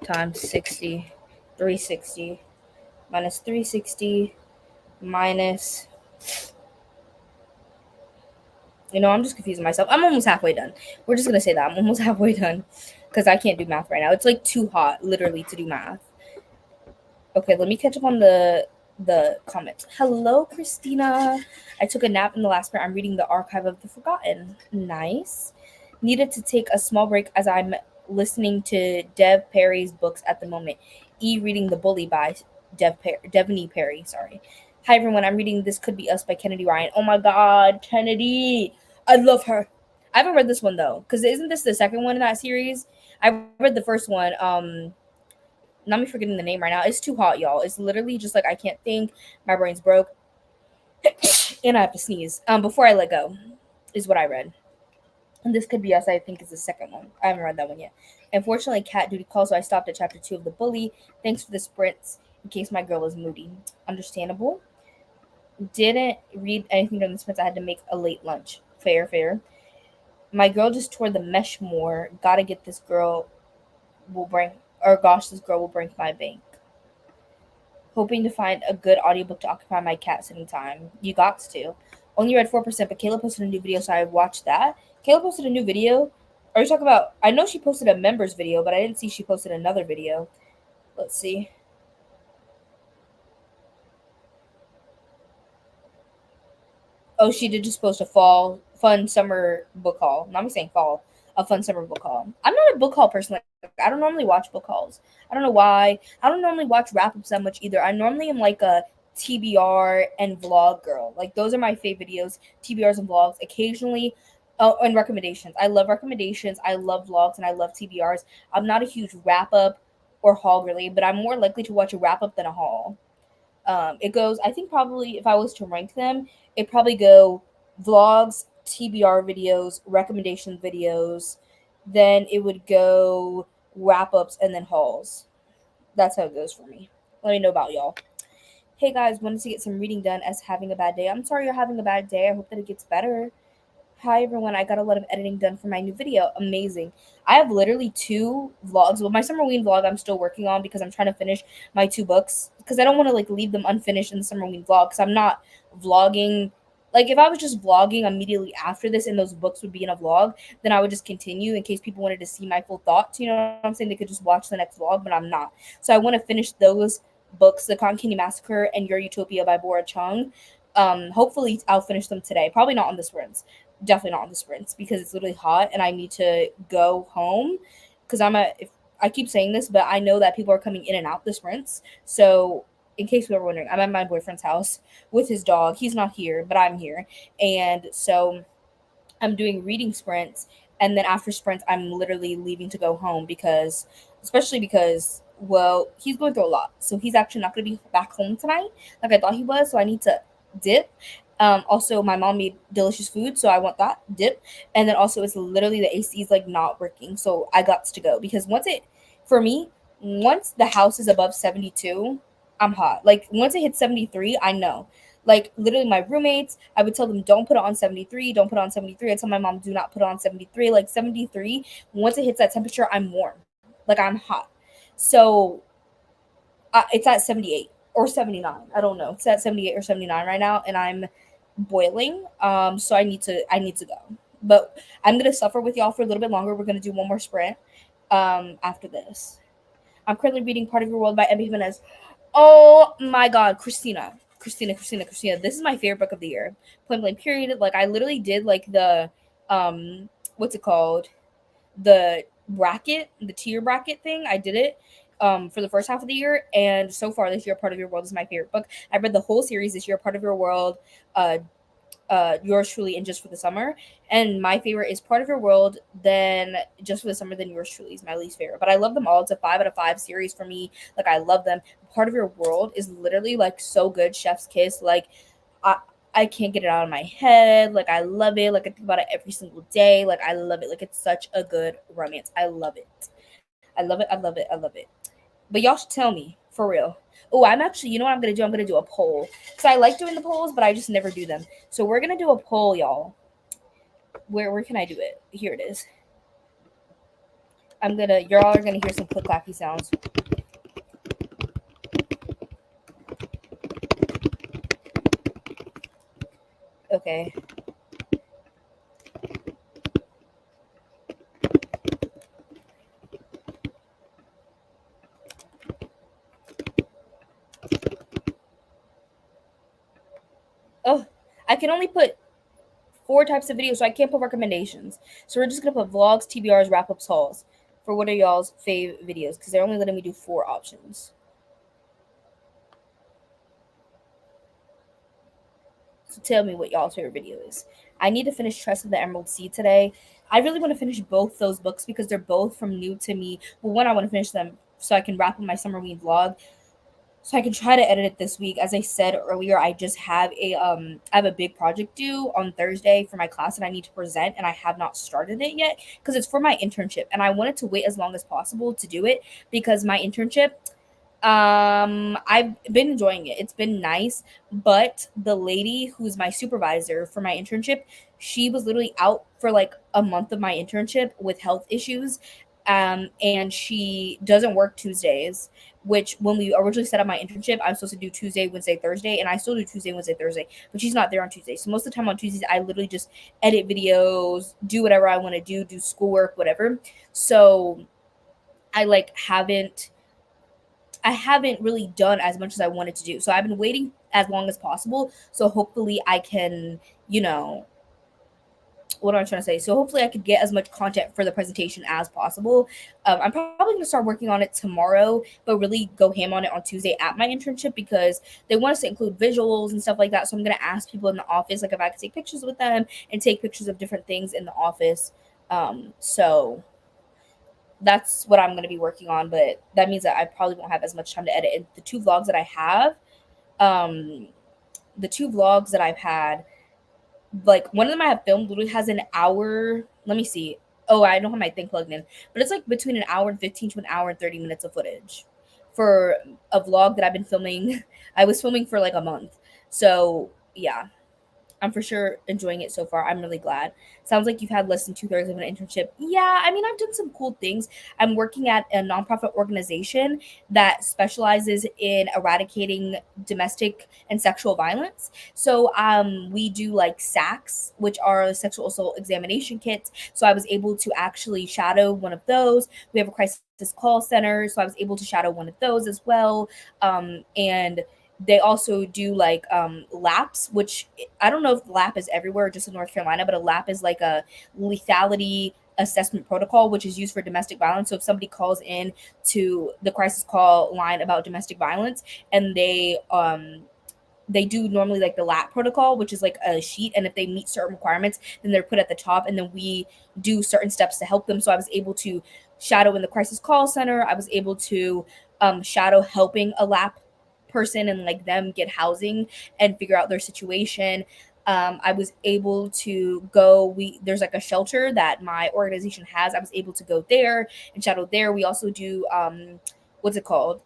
times 60. 360 minus 360 minus. I'm just confusing myself. I'm almost halfway done. We're just gonna say that I'm almost halfway done because I can't do math right now. It's like too hot, literally, to do math. Okay, let me catch up on the comments. Hello, Christina. I took a nap in the last part. I'm reading the Archive of the Forgotten. Nice. Needed to take a small break as I'm listening to Dev Perry's books at the moment. Reading The Bully by Devney Perry. Sorry. Hi everyone. I'm reading This Could Be Us by Kennedy Ryan. Oh my God, Kennedy! I love her. I haven't read this one though, because isn't this the second one in that series? I read the first one. Not me forgetting the name right now. It's too hot, y'all. It's literally just like I can't think. My brain's broke, and I have to sneeze. Before I let go, is what I read. And This Could Be Us, I think, is the second one. I haven't read that one yet. Unfortunately, cat duty calls, so I stopped at chapter 2 of The Bully. Thanks for the sprints, in case my girl is moody. Understandable. Didn't read anything during the sprints. I had to make a late lunch. Fair. My girl just tore the mesh more. Gotta get this girl will bring, or gosh, this girl will break my bank. Hoping to find a good audiobook to occupy my cat sitting time. You got to. Only read 4%, but Kayla posted a new video, so I watched that. Kayla posted a new video. Are you talking about? I know she posted a members video, but I didn't see she posted another video. Let's see. Oh, she did just post a fall fun summer book haul. Not me saying fall. a fun summer book haul. I'm not a book haul person. Like, I don't normally watch book hauls. I don't know why. I don't normally watch wrap ups that much either. I normally am like a TBR and vlog girl. Like those are my favorite videos, TBRs and vlogs. Occasionally, and recommendations. I love recommendations. I love vlogs and I love TBRs. I'm not a huge wrap up or haul girly, but I'm more likely to watch a wrap up than a haul. It goes, I think probably if I was to rank them, it probably go vlogs, TBR videos, recommendation videos, then it would go wrap ups and then hauls. That's how it goes for me. Let me know about y'all. Hey guys, wanted to get some reading done as having a bad day. I'm sorry you're having a bad day. I hope that it gets better. Hi everyone, I got a lot of editing done for my new video. Amazing. I have literally 2 vlogs. Well, my summer ween vlog I'm still working on because I'm trying to finish my 2 books because I don't want to like leave them unfinished in the summer ween vlog because I'm not vlogging. Like if I was just vlogging immediately after this and those books would be in a vlog, then I would just continue in case people wanted to see my full thoughts. You know what I'm saying? They could just watch the next vlog, but I'm not. So I want to finish those books, The Cotton Candy Massacre and Your Utopia by Bora Chung. Hopefully I'll finish them today. Probably not on the sprints, definitely not on the sprints because it's literally hot and I need to go home because if I keep saying this, but I know that people are coming in and out the sprints. So in case we were wondering, I'm at my boyfriend's house with his dog. He's not here, but I'm here. And so I'm doing reading sprints, and then after sprints, I'm literally leaving to go home especially because, well, he's going through a lot. So he's actually not going to be back home tonight like I thought he was. So I need to dip. Also, my mom made delicious food, so I want that dip. And then also, it's literally the AC is like not working, so I got to go because for me, once the house is above 72, I'm hot. Like once it hits 73, I know. Like literally my roommates, I would tell them don't put it on 73, don't put it on 73. I tell my mom do not put it on 73. Like 73, once it hits that temperature, I'm warm. Like I'm hot. So it's at 78 or 79. I don't know. It's at 78 or 79 right now and I'm boiling. So I need to go. But I'm going to suffer with y'all for a little bit longer. We're going to do one more sprint after this. I'm currently reading Part of Your World by Emmy Jimenez. Oh my god, Christina. This is my favorite book of the year. Plain blank period. Like I literally did like the what's it called? The the tier bracket thing. I did it for the first half of the year, and so far this year, Part of Your World is my favorite book. I read the whole series this year, Part of Your World, uh Yours Truly, and Just for the Summer. And my favorite is Part of Your World, then Just for the Summer, then Yours Truly is my least favorite. But I love them all. It's a 5 out of 5 series for me. Like I love them. Part of Your World is literally like so good. Chef's kiss. Like I I can't get it out of my head. Like I love it. Like I think about it every single day. Like I love it. Like it's such a good romance. I love it. I love it. I love it. I love it. But y'all should tell me for real. Oh, I'm actually, you know what I'm gonna do? I'm gonna do a poll because I like doing the polls, but I just never do them. So we're gonna do a poll, y'all. Where can I do it? Here it is. You're all gonna hear some click clacky sounds. Okay. Oh, I can only put 4 types of videos, so I can't put recommendations. So we're just gonna put vlogs, TBRs, wrap ups, hauls for what are y'all's fave videos because they're only letting me do 4 options. So tell me what y'all's favorite video is. I need to finish Trust of the Emerald Sea today. I really want to finish both those books because they're both from new to me. Well, one, I want to finish them so I can wrap up my summer weed vlog. So I can try to edit it this week. As I said earlier, I have a big project due on Thursday for my class and I need to present and I have not started it yet because it's for my internship and I wanted to wait as long as possible to do it because my internship, I've been enjoying it. It's been nice, but the lady who's my supervisor for my internship, she was literally out for like a month of my internship with health issues. And she doesn't work Tuesdays, which when we originally set up my internship, I'm supposed to do Tuesday, Wednesday, Thursday, and I still do Tuesday, Wednesday, Thursday, but she's not there on Tuesday. So most of the time on Tuesdays, I literally just edit videos, do whatever I want to do schoolwork, whatever. So I like haven't really done as much as I wanted to do. So I've been waiting as long as possible. So hopefully I can, you know, what am I trying to say? So hopefully I could get as much content for the presentation as possible. I'm probably going to start working on it tomorrow, but really go ham on it on Tuesday at my internship because they want us to include visuals and stuff like that. So I'm going to ask people in the office, like if I could take pictures with them and take pictures of different things in the office. So that's what I'm going to be working on, but that means that I probably won't have as much time to edit. And the two vlogs that I have, um, the two vlogs that I've had, like one of them I have filmed literally has an hour. Let me see. Oh, I don't have my thing plugged in, but it's like between an hour and 15 to an hour and 30 minutes of footage for a vlog that I've been filming. I was filming for like a month. So yeah, I'm for sure enjoying it so far. I'm really glad. Sounds like you've had less than 2/3 of an internship. Yeah, I mean, I've done some cool things. I'm working at a nonprofit organization that specializes in eradicating domestic and sexual violence. So we do like SACs, which are sexual assault examination kits. So I was able to actually shadow one of those. We have a crisis call center, so I was able to shadow one of those as well. And they also do like laps, which I don't know if lap is everywhere or just in North Carolina, but a lap is like a lethality assessment protocol, which is used for domestic violence. So if somebody calls in to the crisis call line about domestic violence and they do normally like the lap protocol, which is like a sheet, and if they meet certain requirements then they're put at the top, and then we do certain steps to help them. So I was able to shadow in the crisis call center. I was able to shadow helping a lap person and like them get housing and figure out their situation. I was able to go. There's like a shelter that my organization has. I was able to go there and shadow there. We also do what's it called?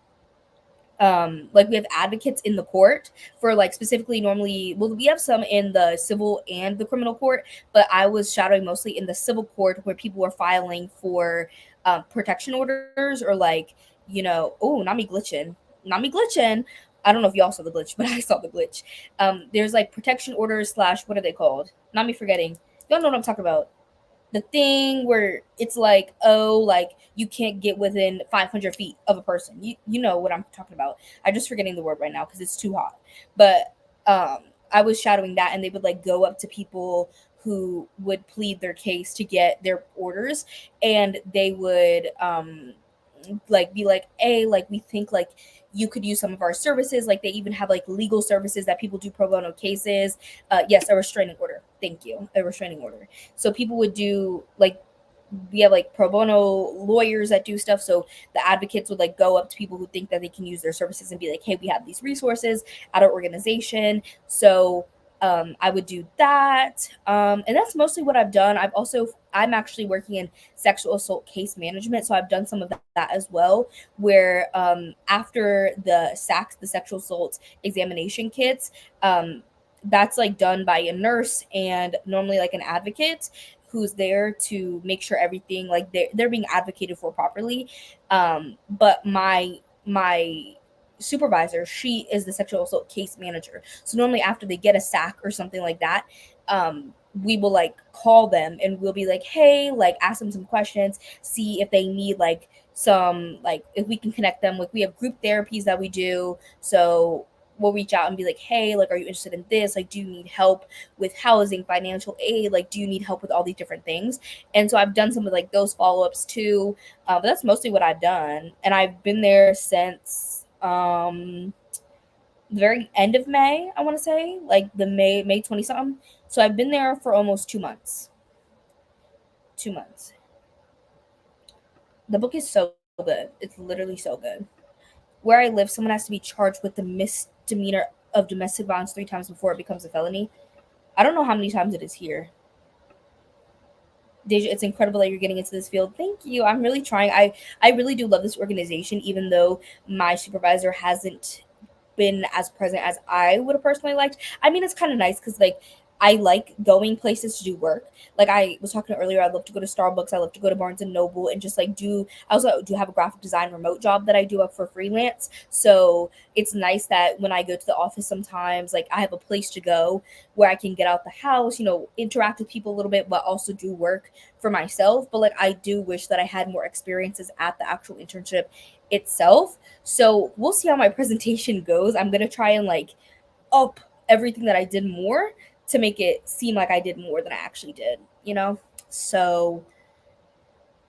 Like we have advocates in the court for like specifically normally, well, we have some in the civil and the criminal court, but I was shadowing mostly in the civil court where people were filing for protection orders or like, oh, not me glitching. I don't know if y'all saw the glitch, but I saw the glitch. There's like protection orders slash, what are they called? Not me forgetting. Y'all know what I'm talking about, the thing where it's like, oh, like you can't get within 500 feet of a person. You know what I'm talking about. I'm just forgetting the word right now because it's too hot. But I was shadowing that, and they would like go up to people who would plead their case to get their orders, and they would like be like, hey, like we think like you could use some of our services. Like they even have like legal services that people do pro bono cases. Yes, a restraining order. Thank you, a restraining order. So people would do like, we have like pro bono lawyers that do stuff. So the advocates would like go up to people who think that they can use their services and be like, hey, we have these resources at our organization. So I would do that. And that's mostly what I've done. I'm actually working in sexual assault case management. So I've done some of that as well, where after the SACs, the sexual assault examination kits, that's like done by a nurse and normally like an advocate who's there to make sure everything like they're being advocated for properly. But my supervisor, she is the sexual assault case manager. So normally after they get a SAC or something like that, we will like call them and we'll be like, hey, like ask them some questions, see if they need like some, like if we can connect them. Like we have group therapies that we do. So we'll reach out and be like, hey, like, are you interested in this? Like, do you need help with housing, financial aid? Like, do you need help with all these different things? And so I've done some of like those follow-ups too. But that's mostly what I've done. And I've been there since the very end of May, I want to say, like the May 20 something. So I've been there for almost 2 months. 2 months. The book is so good. It's literally so good. Where I live, someone has to be charged with the misdemeanor of domestic violence 3 times before it becomes a felony. I don't know how many times it is here. Deja, it's incredible that you're getting into this field. Thank you. I'm really trying. I really do love this organization, even though my supervisor hasn't been as present as I would have personally liked. I mean, it's kind of nice because like I like going places to do work. Like I was talking earlier, I love to go to Starbucks. I love to go to Barnes and Noble and just like do. I also do have a graphic design remote job that I do up for freelance. So it's nice that when I go to the office, sometimes like I have a place to go where I can get out the house, interact with people a little bit, but also do work for myself. But like I do wish that I had more experiences at the actual internship itself. So we'll see how my presentation goes. I'm gonna try and like up everything that I did more to make it seem like I did more than I actually did, you know? So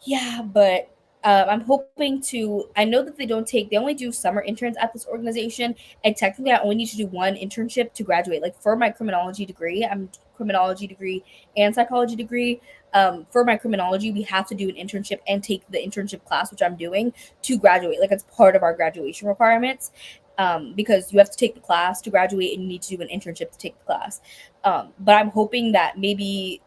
yeah, but I'm hoping to. I know that they only do summer interns at this organization, and technically, I only need to do one internship to graduate. Like for my criminology degree, I'm criminology degree and psychology degree. For my criminology, we have to do an internship and take the internship class, which I'm doing to graduate. Like it's part of our graduation requirements. Because you have to take the class to graduate, and you need to do an internship to take the class. But I'm hoping that maybe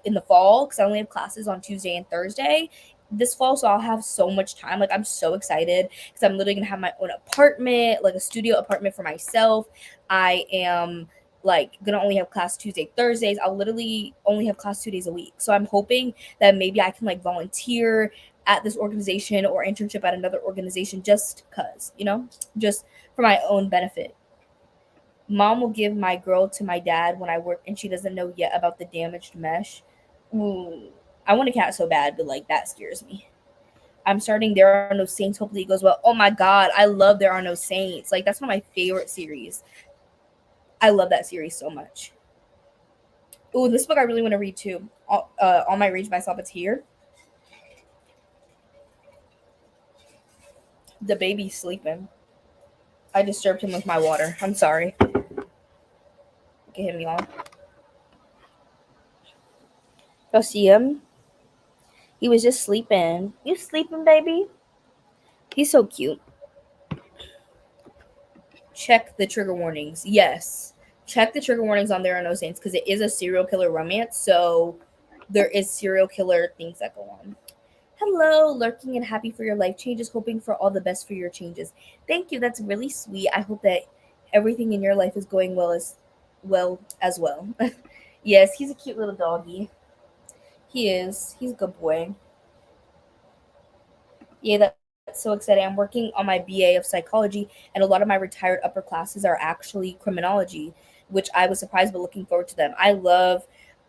in the fall, because I only have classes on Tuesday and Thursday this fall, so I'll have so much time. Like I'm so excited because I'm literally gonna have my own apartment, like a studio apartment for myself. I am like gonna only have class Tuesday, Thursdays. I'll literally only have class 2 days a week. So I'm hoping that maybe I can like volunteer at this organization or internship at another organization just because, just for my own benefit. Mom will give my girl to my dad when I work, and she doesn't know yet about the damaged mesh. Ooh, I want a cat so bad, but like that scares me. I'm starting There Are No Saints. Hopefully it goes well. Oh my god, I love There Are No Saints. Like that's one of my favorite series. I love that series so much. Ooh, this book I really want to read too. All My Rage by Here. The baby's sleeping. I disturbed him with my water. I'm sorry. Get him, y'all. Y'all see him? He was just sleeping. You sleeping, baby? He's so cute. Check the trigger warnings. Yes. Check the trigger warnings on There Are No Saints because it is a serial killer romance. So there is serial killer things that go on. Hello, lurking and happy for your life changes, hoping for all the best for your changes. Thank you. That's really sweet. I hope that everything in your life is going well. Yes, he's a cute little doggy. He is. He's a good boy. Yeah, that's so exciting. I'm working on my BA of psychology, and a lot of my retired upper classes are actually criminology, which I was surprised but looking forward to them. I love,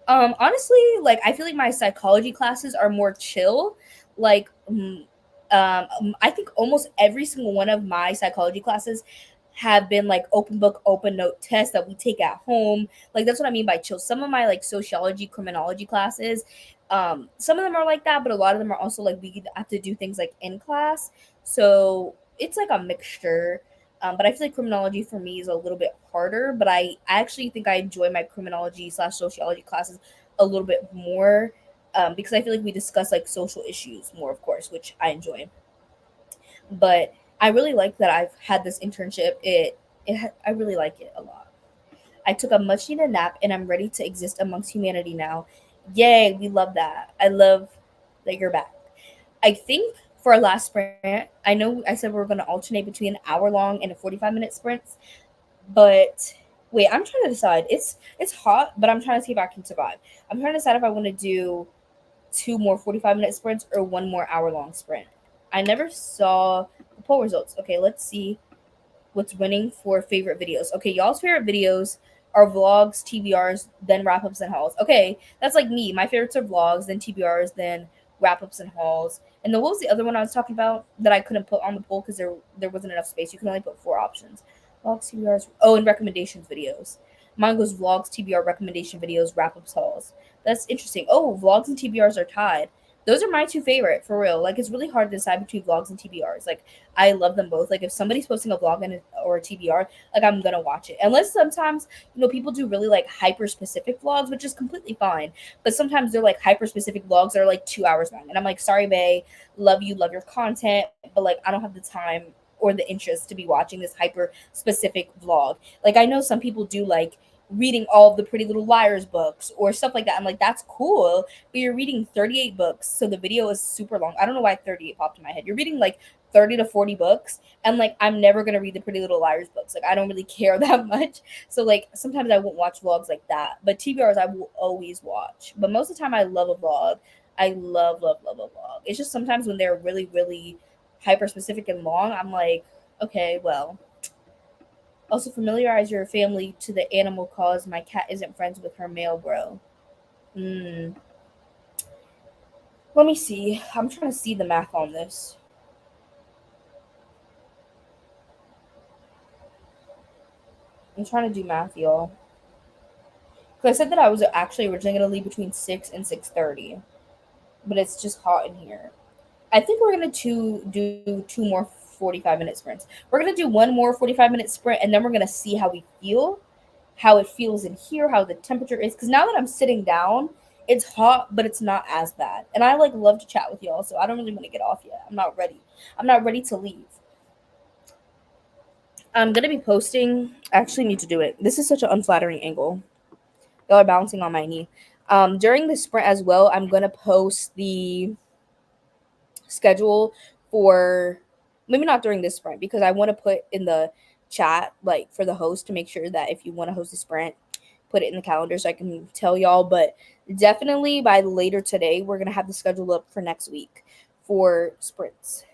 honestly, like I feel like my psychology classes are more chill. Like, I think almost every single one of my psychology classes have been like open book, open note tests that we take at home. Like that's what I mean by chill. Some of my like sociology, criminology classes, some of them are like that, but a lot of them are also like we have to do things like in class. So it's like a mixture. But I feel like criminology for me is a little bit harder, but I actually think I enjoy my criminology slash sociology classes a little bit more, because I feel like we discuss like social issues more, of course, which I enjoy. But I really like that I've had this internship. I really like it a lot. I took a much needed nap and I'm ready to exist amongst humanity now. Yay, we love that. I love that you're back. I think for our last sprint, I know I said we are going to alternate between an hour long and a 45-minute sprints, but wait, I'm trying to decide. It's hot, but I'm trying to see if I can survive. I'm trying to decide if I want to do two more 45-minute sprints or one more hour long sprint. I never saw the poll results. Okay, let's see what's winning for favorite videos. Okay, y'all's favorite videos are vlogs, TBRs, then wrap ups and hauls. Okay, that's like me. My favorites are vlogs, then TBRs, then wrap ups and hauls. And then what was the other one I was talking about that I couldn't put on the poll because there wasn't enough space? You can only put 4 options. Vlogs, TBRs. Oh, and recommendations videos. Mine goes vlogs, TBR, recommendation videos, wrap ups, hauls. That's interesting. Oh, vlogs and TBRs are tied. Those are my two favorite for real. Like it's really hard to decide between vlogs and TBRs. Like I love them both. Like if somebody's posting a vlog or a TBR, like I'm gonna watch it. Unless sometimes people do really like hyper specific vlogs, which is completely fine. But sometimes they're like hyper specific vlogs that are like 2 hours long, and I'm like, sorry, bae, love you, love your content, but like I don't have the time or the interest to be watching this hyper specific vlog. Like I know some people do like reading all of the Pretty Little Liars books or stuff like that. I'm like, that's cool, but you're reading 38 books, so the video is super long. I don't know why 38 popped in my head. You're reading like 30 to 40 books, and like I'm never gonna read the Pretty Little Liars books. Like I don't really care that much. So like sometimes I won't watch vlogs like that, but TBRs I will always watch. But most of the time I love a vlog. I love a vlog. It's just sometimes when they're really, really hyper specific and long, I'm like, okay, well. Also, familiarize your family to the animal cause my cat isn't friends with her male bro. Hmm. Let me see. I'm trying to see the math on this. I'm trying to do math, y'all. Because I said that I was actually originally going to leave between 6 and 6:30, but it's just hot in here. I think we're going to do two more 45-minute sprints. We're going to do one more 45-minute sprint, and then we're going to see how we feel, how it feels in here, how the temperature is. Because now that I'm sitting down, it's hot, but it's not as bad. And I like love to chat with y'all, so I don't really want to get off yet. I'm not ready. I'm not ready to leave. I'm gonna be posting. I actually need to do it. This is such an unflattering angle. Y'all are bouncing on my knee. During the sprint as well, I'm gonna post the schedule for, maybe not during this sprint, because I want to put in the chat like for the host to make sure that if you want to host a sprint, put it in the calendar so I can tell y'all. But definitely by later today, we're gonna have the schedule up for next week for sprints.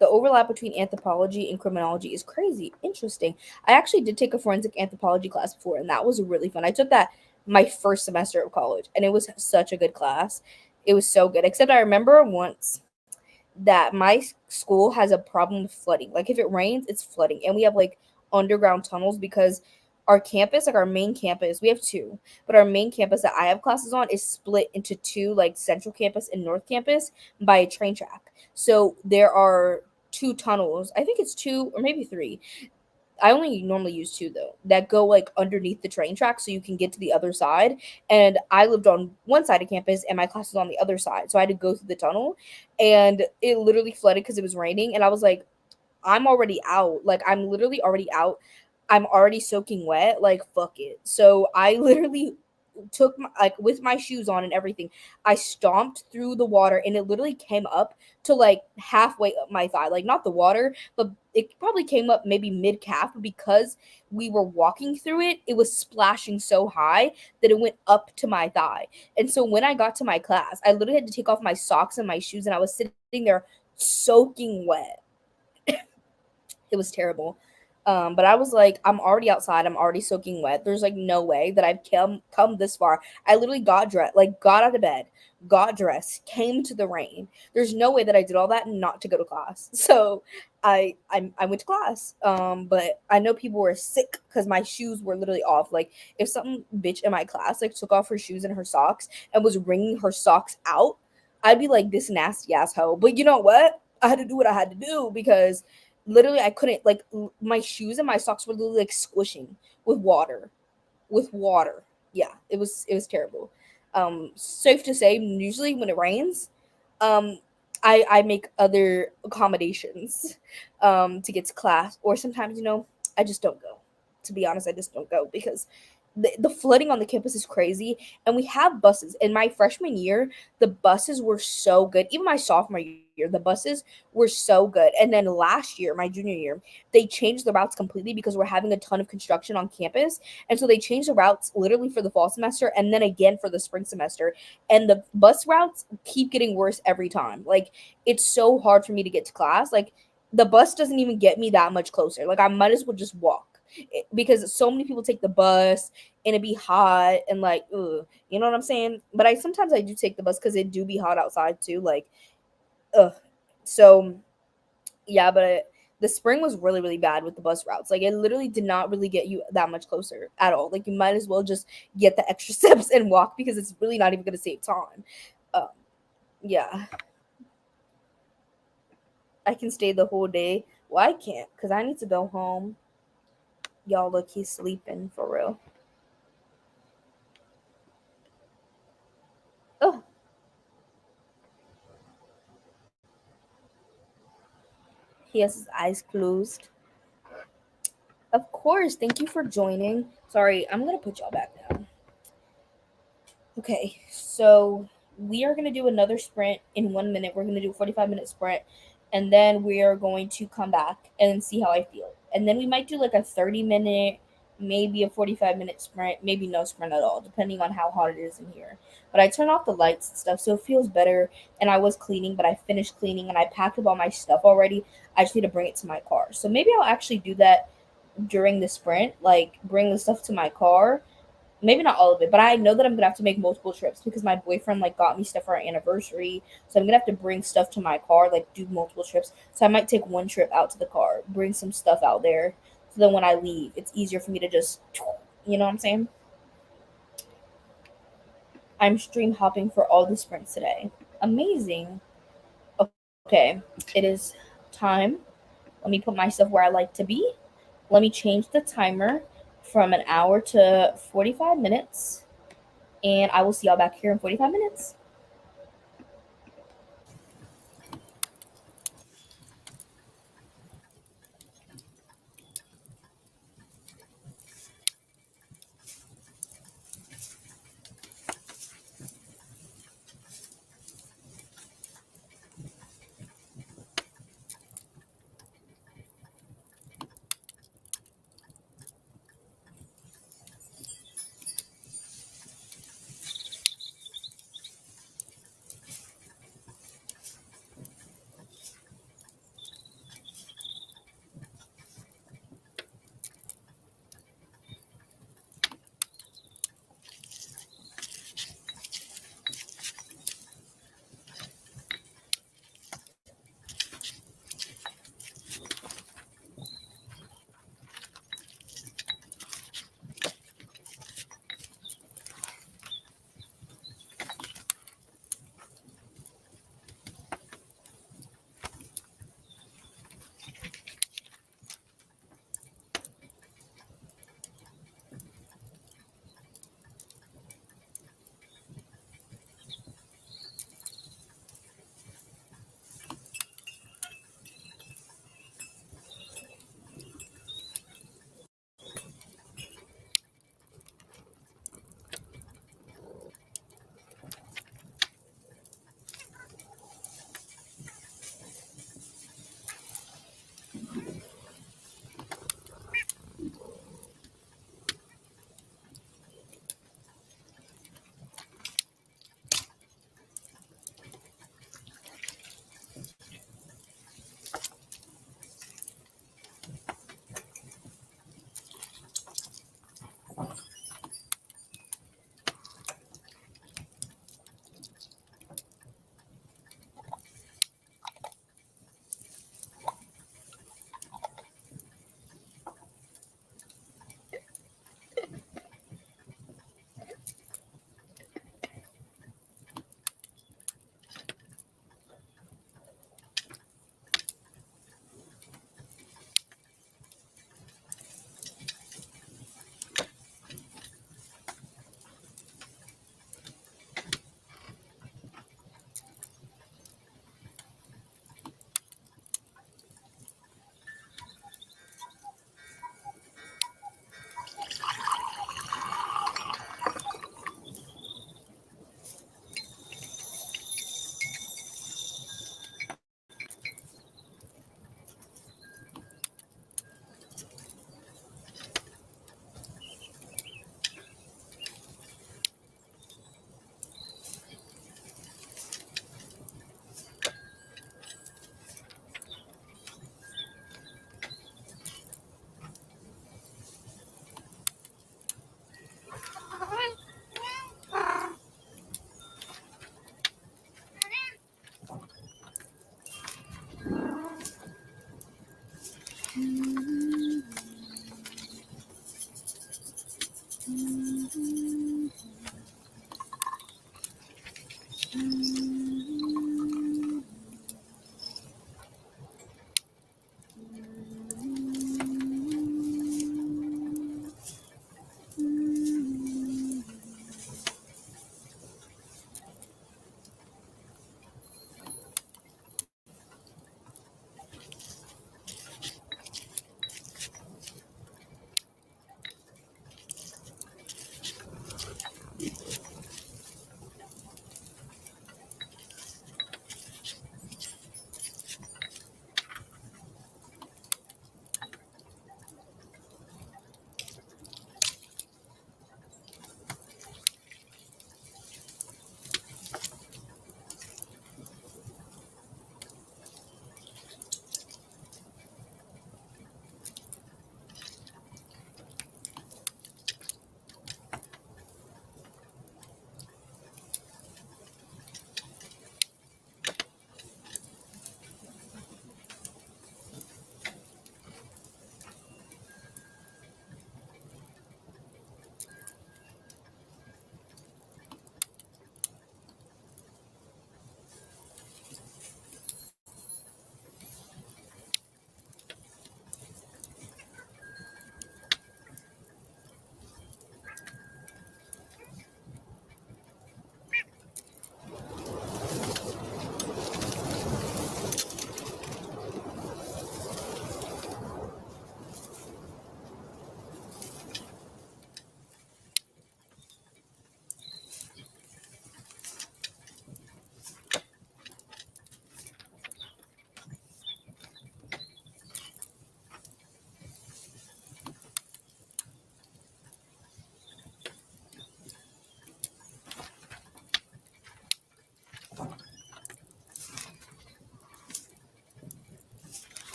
The overlap between anthropology and criminology is crazy interesting. I actually did take a forensic anthropology class before, and that was really fun. I took that my first semester of college, and it was such a good class. It was so good. Except I remember once that my school has a problem with flooding. Like if it rains, it's flooding, and we have like underground tunnels because our campus, like our main campus, we have two, but our main campus that I have classes on is split into two, like central campus and north campus, by a train track. So there are two tunnels. I think it's two or maybe three. I only normally use two though, that go like underneath the train track so you can get to the other side. And I lived on one side of campus and my class was on the other side. So I had to go through the tunnel and it literally flooded because it was raining. And I was like, I'm already out. Like I'm literally already out. I'm already soaking wet. Like fuck it. So I literally took my, like with my shoes on and everything, I stomped through the water and it literally came up to like halfway up my thigh. Like not the water, but it probably came up maybe mid calf. But because we were walking through it, it was splashing so high that it went up to my thigh. And so when I got to my class, I literally had to take off my socks and my shoes, and I was sitting there soaking wet. It was terrible. But I was like, I'm already outside. I'm already soaking wet. There's like no way that I've come this far. I literally got dressed, like got out of bed, got dressed, came to the rain. There's no way that I did all that not to go to class. So I went to class. But I know people were sick because my shoes were literally off. Like if some bitch in my class like took off her shoes and her socks and was wringing her socks out, I'd be like this nasty asshole. But you know what? I had to do what I had to do because literally I couldn't like my shoes and my socks were literally like squishing with water. With water. Yeah, it was terrible. Safe to say, usually when it rains, um I make other accommodations to get to class, or sometimes, I just don't go. To be honest, I just don't go because the flooding on the campus is crazy, and we have buses. In my freshman year, the buses were so good. Even my sophomore year, the buses were so good. And then last year, my junior year, they changed the routes completely because we're having a ton of construction on campus. And so they changed the routes literally for the fall semester and then again for the spring semester. And the bus routes keep getting worse every time. Like, it's so hard for me to get to class. Like, the bus doesn't even get me that much closer. Like, I might as well just walk because so many people take the bus and it be hot and like, ugh, you know what I'm saying? But I do take the bus because it do be hot outside too. Like, ugh. So yeah, but the spring was really, really bad with the bus routes. Like it literally did not really get you that much closer at all. Like you might as well just get the extra steps and walk because it's really not even going to save time. Um, yeah, I can stay the whole day. Well, I can't because I need to go home. Y'all look, he's sleeping for real. Oh, he has his eyes closed. Of course. Thank you for joining. Sorry, I'm gonna put y'all back down. Okay, so we are gonna do another sprint in 1 minute. We're gonna do a 45-minute sprint, and then we are going to come back and see how I feel. And then we might do like a 30-minute, maybe a 45-minute sprint, maybe no sprint at all, depending on how hot it is in here. But I turned off the lights and stuff, so it feels better. And I was cleaning, but I finished cleaning and I packed up all my stuff already. I just need to bring it to my car. So maybe I'll actually do that during the sprint, like bring the stuff to my car. Maybe not all of it, but I know that I'm gonna have to make multiple trips because my boyfriend like got me stuff for our anniversary. So I'm gonna have to bring stuff to my car, like do multiple trips. So I might take one trip out to the car, bring some stuff out there. So then when I leave, it's easier for me to just You know what I'm saying? I'm stream hopping for all the sprints today. Amazing. Okay, it is time. Let me put myself where I like to be. Let me change the timer from an hour to 45 minutes. And I will see y'all back here in 45 minutes.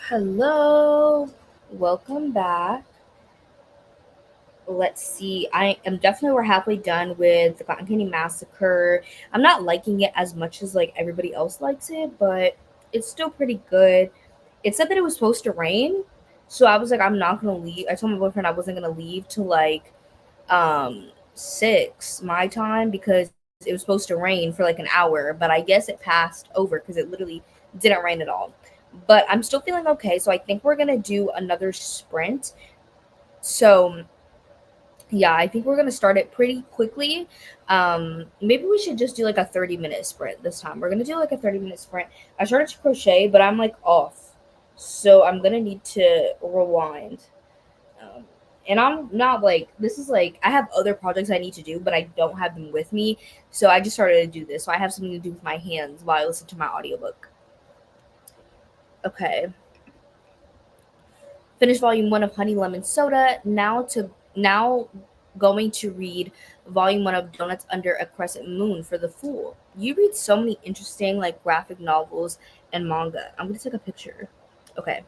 Hello, welcome back. Let's see. I am definitely we're halfway done with the Cotton Candy Massacre. I'm not liking it as much as like everybody else likes it, but it's still pretty good. It said that it was supposed to rain, so I was like, I'm not gonna leave. I told my boyfriend I wasn't gonna leave till like 6 my time because it was supposed to rain for like an hour, but I guess it passed over because it literally didn't rain at all. But I'm still feeling okay, so I think we're gonna do another sprint. So yeah, I think we're gonna start it pretty quickly. Maybe we should just do like a 30-minute sprint this time. We're gonna do like a 30-minute sprint. I started to crochet, but I'm like off, so I'm gonna need to rewind. Um, and I'm not like this is like I have other projects I need to do, but I don't have them with me. So I just started to do this. So I have something to do with my hands while I listen to my audiobook. Okay. Finish volume 1 of Honey Lemon Soda. Now going to read volume 1 of Donuts Under a Crescent Moon for the Fool. You read so many interesting like graphic novels and manga. I'm gonna take a picture. Okay.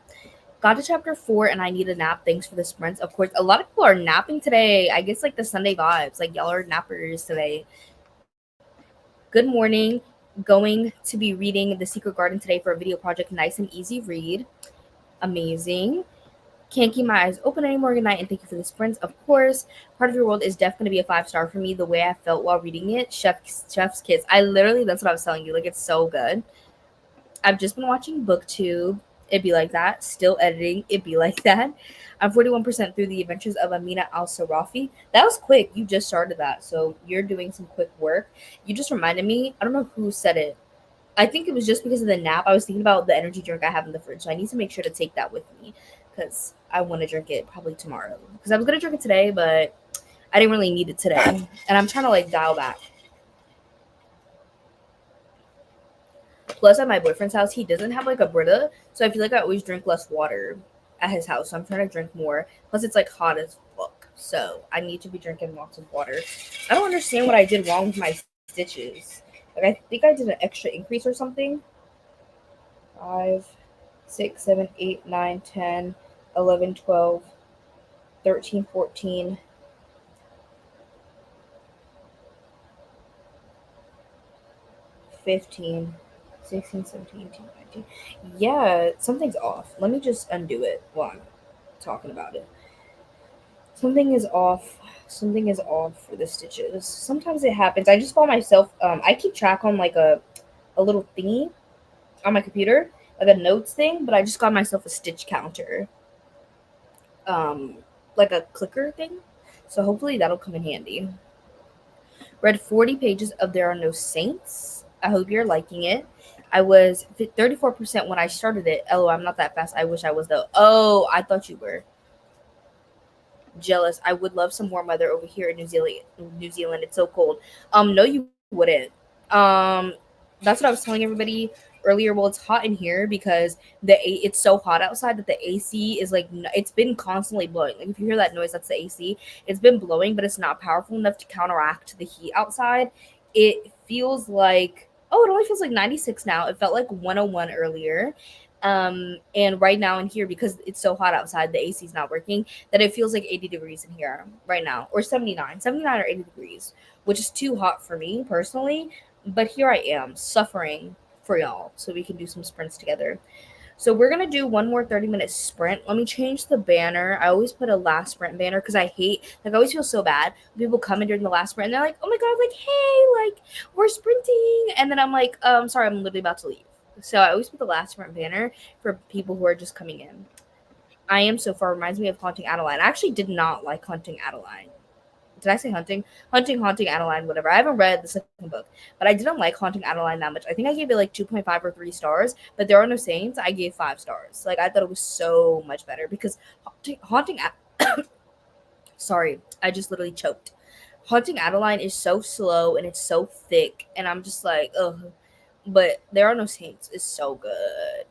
Got to chapter 4 and I need a nap. Thanks for the sprints. Of course, a lot of people are napping today. I guess like the Sunday vibes. Like y'all are nappers today. Good morning. Going to be reading The Secret Garden today for a video project. Nice and easy read. Amazing. Can't keep my eyes open anymore. Good night and thank you for the sprints. Of course, Part of Your World is definitely going to be a 5-star for me. The way I felt while reading it. Chef's Kiss. I literally, that's what I was telling you. Like, it's so good. I've just been watching BookTube. It'd be like that. Still editing. It'd be like that. I'm 41% through The Adventures of Amina Al Sarafi. That was quick. You just started that. So you're doing some quick work. You just reminded me. I don't know who said it. I think it was just because of the nap. I was thinking about the energy drink I have in the fridge. So I need to make sure to take that with me because I want to drink it probably tomorrow. Because I was going to drink it today, but I didn't really need it today. And I'm trying to like dial back. Plus, at my boyfriend's house, he doesn't have like a Brita, so I feel like I always drink less water at his house. So I'm trying to drink more. Plus, it's like hot as fuck, so I need to be drinking lots of water. I don't understand what I did wrong with my stitches. Like I think I did an extra increase or something. 5, 6, 7, 8, 9, 10, 11, 12, 13, 14. 15, 16, 17, 18, 19. Yeah, something's off. Let me just undo it while I'm talking about it. Something is off. Something is off for the stitches. Sometimes it happens. I just found myself. I keep track on like a little thingy on my computer, like a notes thing. But I just got myself a stitch counter, um, like a clicker thing. So hopefully that'll come in handy. Read 40 pages of There Are No Saints. I hope you're liking it. I was 34% when I started it. Oh, I'm not that fast. I wish I was though. Oh, I thought you were. Jealous. I would love some warm weather over here in New Zealand. New Zealand, it's so cold. No, you wouldn't. Um, that's what I was telling everybody earlier. Well, it's hot in here because it's so hot outside that the AC is like it's been constantly blowing. Like if you hear that noise, that's the AC. It's been blowing, but it's not powerful enough to counteract the heat outside. It feels like it only feels like 96 now. It felt like 101 earlier. And right now in here, because it's so hot outside, the AC is not working, that it feels like 80 degrees in here right now, or 79 or 80 degrees, which is too hot for me personally. But here I am suffering for y'all so we can do some sprints together. So we're going to do one more 30-minute sprint. Let me change the banner. I always put a last sprint banner because I hate, like, I always feel so bad. People come in during the last sprint and they're like, oh my God, like, hey, like, we're sprinting. And then I'm like, sorry, I'm literally about to leave. So I always put the last sprint banner for people who are just coming in. I Am So Far reminds me of Haunting Adeline. I actually did not like Haunting Adeline. Did I say hunting? Haunting Adeline, whatever. I haven't read the second book, but I didn't like Haunting Adeline that much. I think I gave it like 2.5 or 3 stars, but There Are No Saints, I gave 5 stars. Like, I thought it was so much better because sorry, I just literally choked. Haunting Adeline is so slow and it's so thick, and I'm just like, ugh. but There Are No Saints is so good.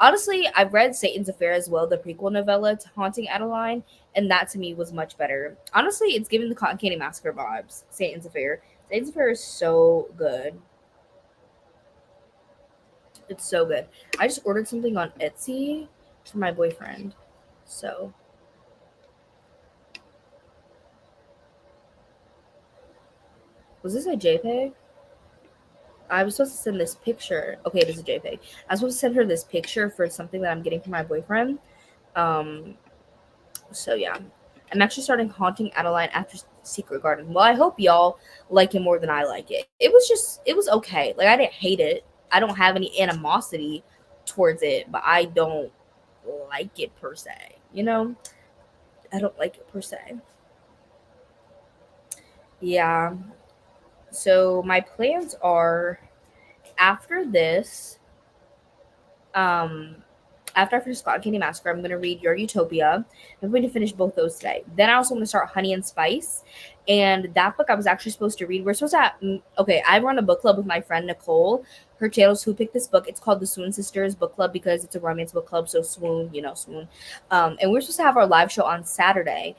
Honestly, I've read Satan's Affair as well, the prequel novella to Haunting Adeline, and that to me was much better. Honestly, it's giving the Cotton Candy Massacre vibes. Satan's Affair. Satan's Affair is so good. It's so good. I just ordered something on Etsy for my boyfriend. So, was this a JPEG? I was supposed to send this picture. Okay, it is a JPEG. I was supposed to send her this picture for something that I'm getting for my boyfriend. Um, so yeah. I'm actually starting Haunting Adeline after Secret Garden. Well, I hope y'all like it more than I like it. It was okay. Like, I didn't hate it. I don't have any animosity towards it, but I don't like it per se. You know? I don't like it per se. Yeah. So my plans are after this, um, after I finish Cotton Candy Massacre, I'm going to read Your Utopia. I'm going to finish both those today. Then I also want to start Honey and Spice. And that book I was actually supposed to read. We're supposed to have, okay, I run a book club with my friend Nicole. Her channel's Who Picked This Book. It's called the Swoon Sisters Book Club because it's a romance book club. So Swoon, you know, Swoon. And we're supposed to have our live show on Saturday.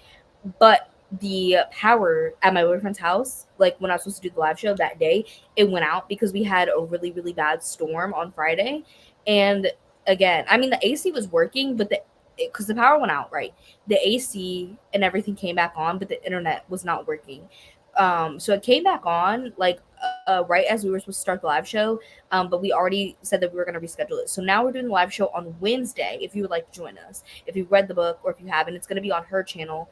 But the power at my boyfriend's house, like when I was supposed to do the live show that day, it went out because we had a really, really bad storm on Friday. And again, I mean, the AC was working, but because the power went out, right? The AC and everything came back on, but the internet was not working. So it came back on like right as we were supposed to start the live show. But we already said that we were going to reschedule it. So now we're doing the live show on Wednesday. If you would like to join us, if you've read the book or if you haven't, it's going to be on her channel.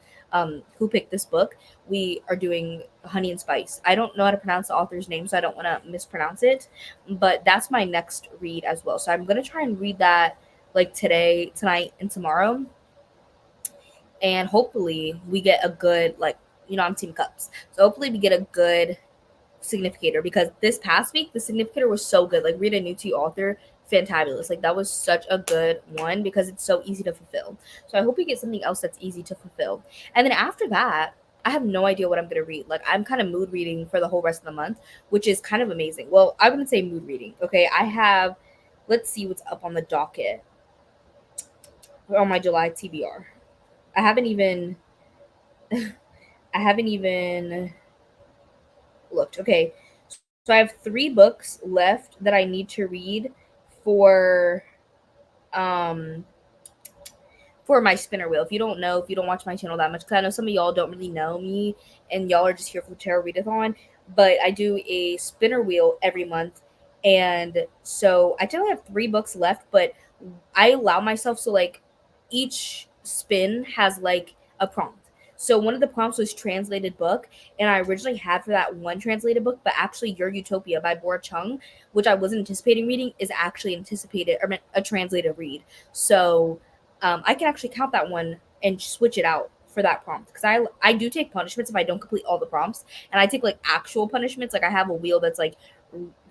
Who Picked This Book? We are doing Honey and Spice. I don't know how to pronounce the author's name, so I don't want to mispronounce it. But that's my next read as well. So I'm going to try and read that like today, tonight, and tomorrow. And hopefully we get a good, like, you know, I'm Team Cups. So hopefully we get a good significator because this past week the significator was so good. Like, read a new to author, fantabulous. Like, that was such a good one because it's so easy to fulfill. So I hope we get something else that's easy to fulfill. And then after that, I have no idea what I'm going to read. Like, I'm kind of mood reading for the whole rest of the month, which is kind of amazing. Well, I wouldn't say mood reading. Okay, I have, let's see what's up on the docket on my July TBR. I haven't even I haven't even looked. Okay. So I have 3 books left that I need to read for um for my spinner wheel. If you don't know, if you don't watch my channel that much, because I know some of y'all don't really know me and y'all are just here for the tarot readathon, but I do a spinner wheel every month. And so I generally have 3 books left, but I allow myself, so like each spin has like a prompt. So one of the prompts was translated book, and I originally had for that one translated book, but actually Your Utopia by Bora Chung, which I wasn't anticipating reading, is actually anticipated or a translated read. So I can actually count that one and switch it out for that prompt because I do take punishments if I don't complete all the prompts, and I take like actual punishments. Like, I have a wheel that's like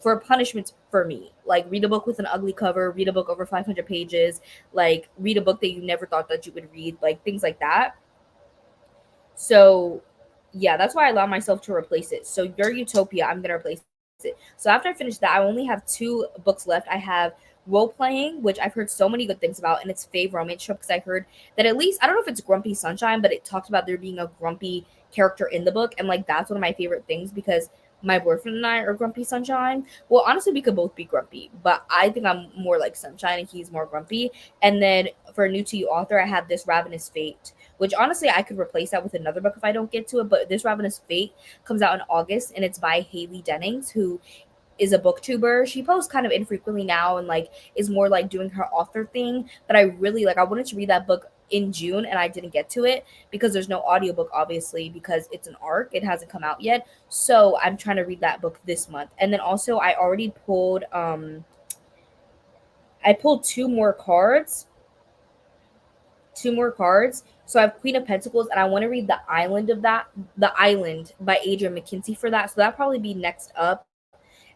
for punishments for me, like read a book with an ugly cover, read a book over 500 pages, like read a book that you never thought that you would read, like things like that. So yeah, that's why I allow myself to replace it. So Your Utopia, I'm gonna replace it. So after I finish that, I only have 2 books left. I have Role Playing, which I've heard so many good things about, and it's Fave Romance Shop because I heard that, at least, I don't know if it's Grumpy Sunshine, but it talks about there being a grumpy character in the book, and like that's one of my favorite things because my boyfriend and I are Grumpy Sunshine. Well, honestly, we could both be grumpy, but I think I'm more like Sunshine and he's more grumpy. And then for a new to you author, I have This Ravenous Fate, which honestly I could replace that with another book if I don't get to it. But This Ravenous Fate comes out in August, and it's by Haley Dennings, who is a booktuber. She posts kind of infrequently now and like is more like doing her author thing. But I really like, I wanted to read that book in June and I didn't get to it because there's no audiobook, obviously, because it's an arc. It hasn't come out yet. So I'm trying to read that book this month. And then also I already pulled I pulled 2 more cards. 2 more cards. So I have Queen of Pentacles, and I want to read The Island by Adrian McKinsey for that. So that'll probably be next up.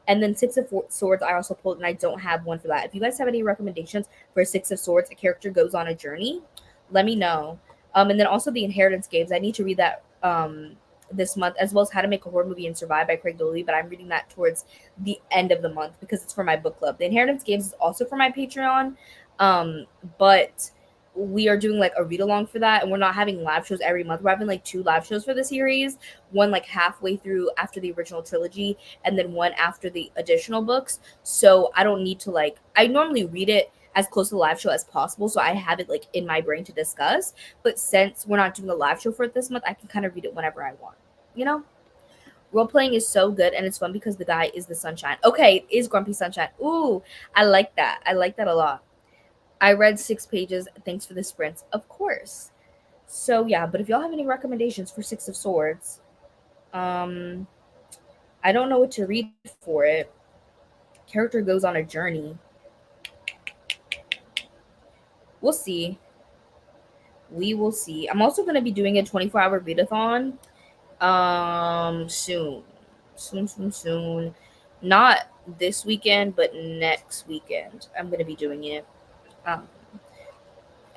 And then Six of Swords, I also pulled, and I don't have one for that. If you guys have any recommendations for Six of Swords, a character goes on a journey, let me know. And then also The Inheritance Games. I need to read that this month, as well as How to Make a Horror Movie and Survive by Craig Dooley, but I'm reading that towards the end of the month because it's for my book club. The Inheritance Games is also for my Patreon, but we are doing like a read along for that, and we're not having live shows every month. We're having like 2 live shows for the series, one like halfway through after the original trilogy, and then one after the additional books. So I don't need to like, I normally read it as close to the live show as possible, so I have it like in my brain to discuss. But since we're not doing a live show for it this month, I can kind of read it whenever I want. You know, role playing is so good, and it's fun because the guy is the sunshine. Okay, it is Grumpy Sunshine. Ooh, I like that. I like that a lot. I read 6 pages. Thanks for the sprints, of course. So yeah, but if y'all have any recommendations for Six of Swords, I don't know what to read for it. Character goes on a journey. We'll see. We will see. I'm also gonna be doing a 24-hour readathon soon. Not this weekend, but next weekend I'm gonna be doing it. Um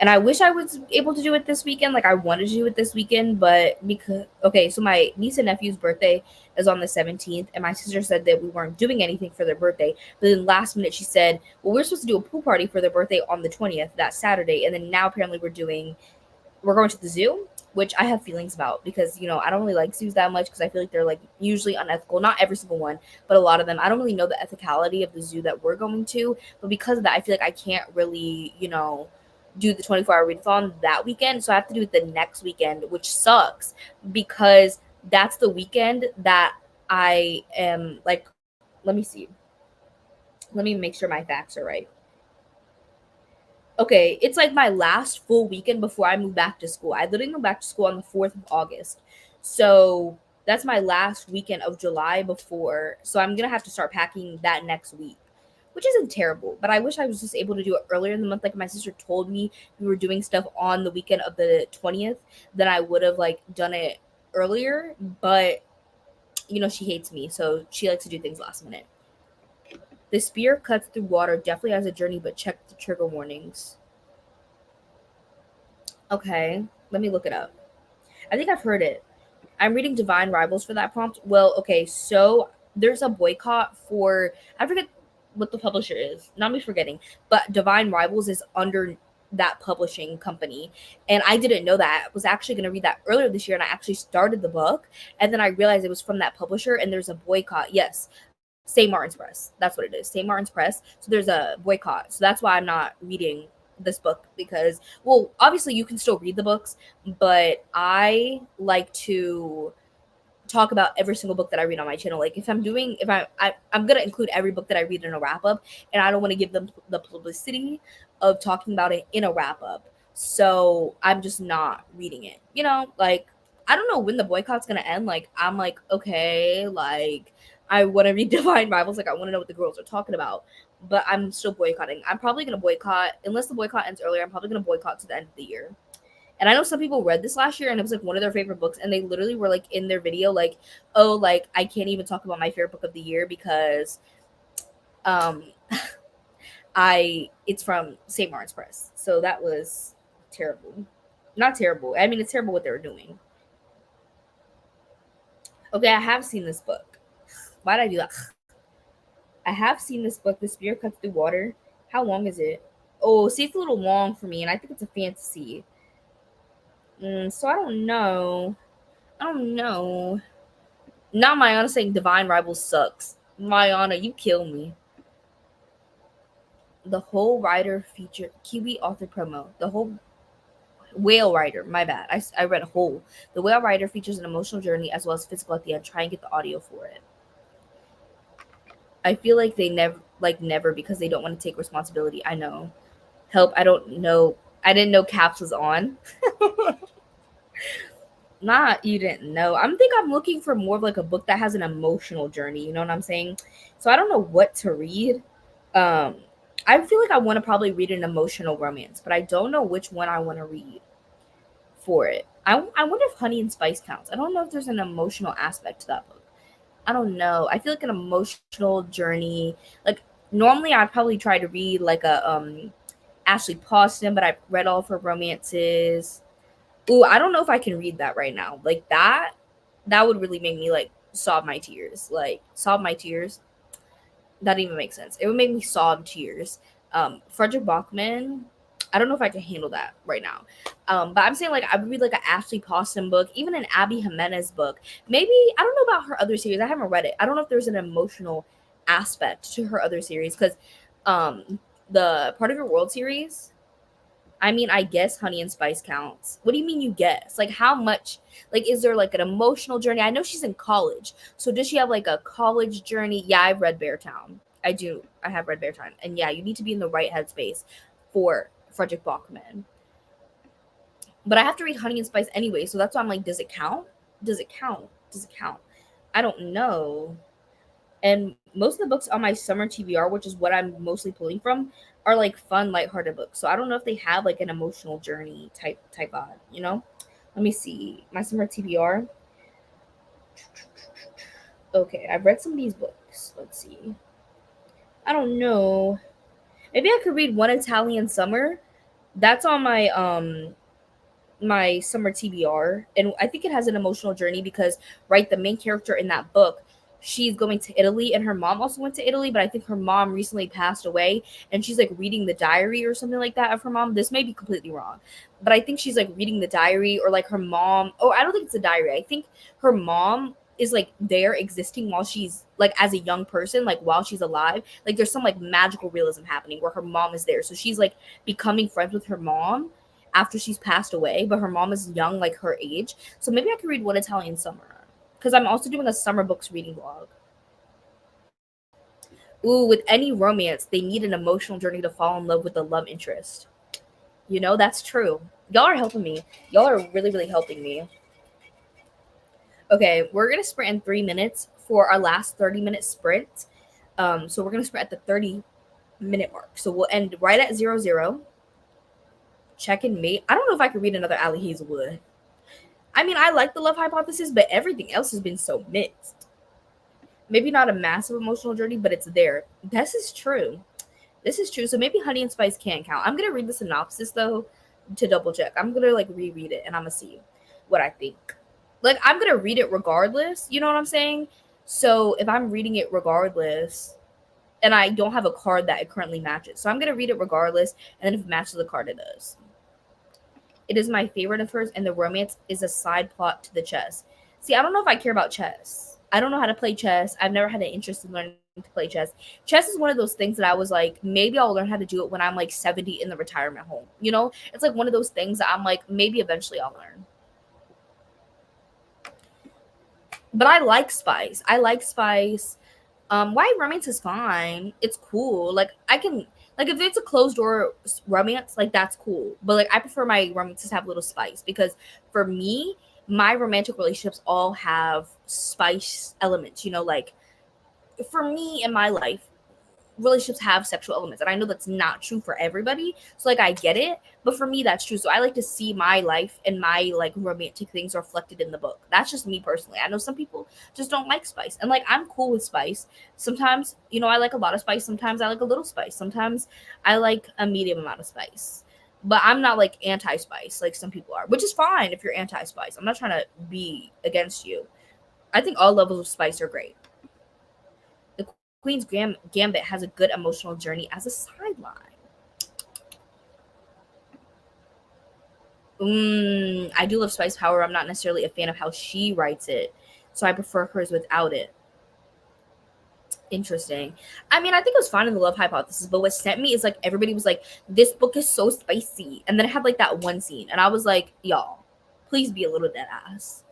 and I wish I was able to do it this weekend. Like I wanted to do it this weekend, but because okay, so my niece and nephew's birthday is on the 17th, and my sister said that we weren't doing anything for their birthday. But then last minute she said, "Well, we're supposed to do a pool party for their birthday on the 20th, that Saturday." And then now apparently we're going to the zoo, which I have feelings about because, you know, I don't really like zoos that much because I feel like they're like usually unethical. Not every single one, but a lot of them. I don't really know the ethicality of the zoo that we're going to, but because of that, I feel like I can't really, you know, do the 24-hour readathon that weekend. So I have to do it the next weekend, which sucks because that's the weekend that I am like, let me see. Let me make sure my facts are right. Okay, it's like my last full weekend before I move back to school. I literally move back to school on the 4th of August. So that's my last weekend of July before. So I'm going to have to start packing that next week, which isn't terrible. But I wish I was just able to do it earlier in the month. Like my sister told me we were doing stuff on the weekend of the 20th, then I would have like done it earlier. But, you know, she hates me. So she likes to do things last minute. The spear cuts through water, definitely has a journey, but check the trigger warnings. Okay, let me look it up. I think I've heard it. I'm reading Divine Rivals for that prompt. Well, okay, so there's a boycott for, I forget what the publisher is. Not me forgetting, but Divine Rivals is under that publishing company. And I didn't know that. I was actually going to read that earlier this year, and I actually started the book, and then I realized it was from that publisher, and there's a boycott. Yes, St. Martin's Press. That's what it is. St. Martin's Press. So there's a boycott. So that's why I'm not reading this book because, well, obviously you can still read the books, but I like to talk about every single book that I read on my channel. Like if I'm gonna include every book that I read in a wrap up, and I don't want to give them the publicity of talking about it in a wrap up. So I'm just not reading it. You know, like I don't know when the boycott's gonna end. Like I'm like, okay, like I want to read Divine Rivals. Like I want to know what the girls are talking about, but I'm still boycotting. I'm probably gonna boycott unless the boycott ends earlier. I'm probably gonna boycott to the end of the year. And I know some people read this last year and it was like one of their favorite books, and they literally were like in their video like, oh, like I can't even talk about my favorite book of the year because um it's from St. Martin's Press. So that was terrible. Not terrible. I mean, it's terrible what they were doing. Okay, I have seen this book. Why did I do that? I have seen this book, The Spear Cuts Through Water. How long is it? Oh, see, it's a little long for me, and I think it's a fantasy. So I don't know. Now Mayana saying Divine Rivals sucks. Mayana, you kill me. The whole writer feature Kiwi author promo. The whole whale rider. My bad. I read whole. The whale rider features an emotional journey as well as physical at the end. Try and get the audio for it. I feel like they never because they don't want to take responsibility. I know. Help! I don't know. I didn't know Caps was on. Not you didn't know. I'm looking for more of like a book that has an emotional journey. You know what I'm saying? So I don't know what to read. I feel like I want to probably read an emotional romance, but I don't know which one I want to read for it. I wonder if Honey and Spice counts. I don't know if there's an emotional aspect to that book. I don't know. I feel like an emotional journey. Like normally I'd probably try to read like a Ashley Poston, but I've read all of her romances. Ooh, I don't know if I can read that right now. Like that That would really make me like sob my tears. Like sob my tears. That didn't even make sense. It would make me sob tears. Frederick Bachman, I don't know if I can handle that right now. But I'm saying like I would read like an Ashley Poston book, even an Abby Jimenez book. Maybe I don't know about her other series. I haven't read it. I don't know if there's an emotional aspect to her other series because the Part of Your World series, I mean, I guess Honey and Spice counts. What do you mean you guess? Like how much, like is there like an emotional journey? I know she's in college. So does she have like a college journey? Yeah, I've read Beartown. I do. I have read Beartown. And yeah, you need to be in the right headspace for Frederick Bachman. But I have to read Honey and Spice anyway, so that's why I'm like, does it count? Does it count? Does it count? I don't know. And most of the books on my summer TBR, which is what I'm mostly pulling from, are like fun, lighthearted books. So I don't know if they have like an emotional journey type vibe, you know? Let me see. My summer TBR. Okay, I've read some of these books. Let's see. I don't know. Maybe I could read One Italian Summer. That's on my summer TBR, and I think it has an emotional journey because right, the main character in that book, she's going to Italy, and her mom also went to Italy, but I think her mom recently passed away, and she's like reading the diary or something like that of her mom. This may be completely wrong, but I think she's like reading the diary, or like her mom. Oh, I don't think it's a diary. I think her mom is like there existing while she's like as a young person, like while she's alive. Like there's some like magical realism happening where her mom is there, so she's like becoming friends with her mom after she's passed away, but her mom is young, like her age. So maybe I could read One Italian Summer because I'm also doing a summer books reading vlog. Ooh, with any romance, they need an emotional journey to fall in love with the love interest. You know, that's true. Y'all are helping me. Y'all are really, really helping me. Okay, we're going to sprint in 3 minutes for our last 30-minute sprint. So we're going to sprint at the 30-minute mark. So we'll end right at 00. Check and mate. I don't know if I could read another Allie Hazelwood. I mean, I like The Love Hypothesis, but everything else has been so mixed. Maybe not a massive emotional journey, but it's there. This is true. This is true. So maybe Honey and Spice can count. I'm gonna read the synopsis though to double check. I'm gonna like reread it and I'm gonna see what I think. Like I'm gonna read it regardless. You know what I'm saying? So if I'm reading it regardless, and I don't have a card that it currently matches, so I'm gonna read it regardless, and then if it matches the card, it does. It is my favorite of hers, and the romance is a side plot to the chess. See, I don't know if I care about chess. I don't know how to play chess. I've never had an interest in learning to play chess. Chess is one of those things that I was like, maybe I'll learn how to do it when I'm like 70 in the retirement home. You know, it's like one of those things that I'm like, maybe eventually I'll learn. But I like Spice. I like Spice. White romance is fine. It's cool. Like I can like if it's a closed door romance, like that's cool. But like I prefer my romances to have a little spice because for me, my romantic relationships all have spice elements. You know, like for me in my life, relationships have sexual elements, and I know that's not true for everybody, so like I get it, but for me that's true. So I like to see my life and my like romantic things reflected in the book. That's just me personally. I know some people just don't like spice, and like I'm cool with spice. Sometimes, you know, I like a lot of spice, sometimes I like a little spice, sometimes I like a medium amount of spice, but I'm not like anti-spice like some people are, which is fine if you're anti-spice. I'm not trying to be against you. I think all levels of spice are great. The Queen's Gambit has a good emotional journey as a sideline. I do love Spice Power. I'm not necessarily a fan of how she writes it, so I prefer hers without it. Interesting. I mean, I think it was fine in The Love Hypothesis, but what sent me is like everybody was like, this book is so spicy. And then it had like that one scene, and I was like, y'all, please be a little dead ass.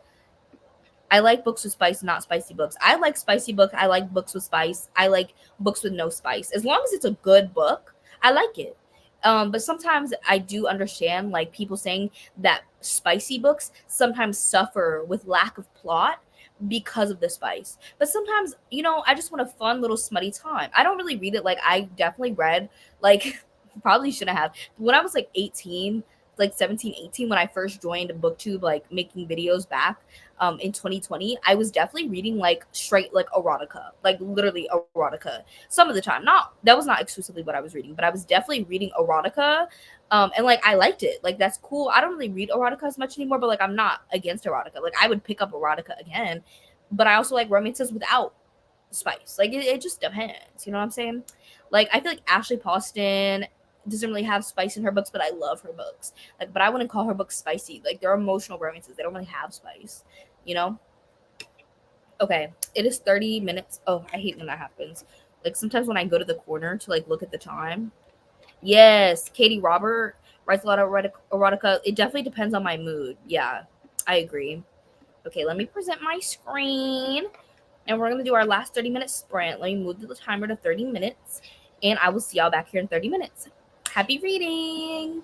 I like books with spice, not spicy books. I like spicy books. I like books with spice. I like books with no spice. As long as it's a good book, I like it. But sometimes I do understand like people saying that spicy books sometimes suffer with lack of plot because of the spice. But sometimes, you know, I just want a fun little smutty time. I don't really read it. Like I definitely read like probably shouldn't have. When I was like 18, like 17, 18, when I first joined booktube, like making videos back in 2020, I was definitely reading like straight like erotica, like literally erotica some of the time. Not that was not exclusively what I was reading, but I was definitely reading erotica. And like I liked it. Like that's cool. I don't really read erotica as much anymore, but like I'm not against erotica. Like I would pick up erotica again, but I also like romances without spice. Like it just depends. You know what I'm saying? Like I feel like Ashley Poston doesn't really have spice in her books, but I love her books. Like, but I wouldn't call her books spicy. Like they're emotional romances. They don't really have spice. You know? Okay, it is 30 minutes. Oh, I hate when that happens. Like sometimes when I go to the corner to like look at the time. Yes, Katie Robert writes a lot of erotica. It definitely depends on my mood. Yeah, I agree. Okay, let me present my screen and we're gonna do our last 30-minute sprint. Let me move the timer to 30 minutes and I will see y'all back here in 30 minutes. Happy reading.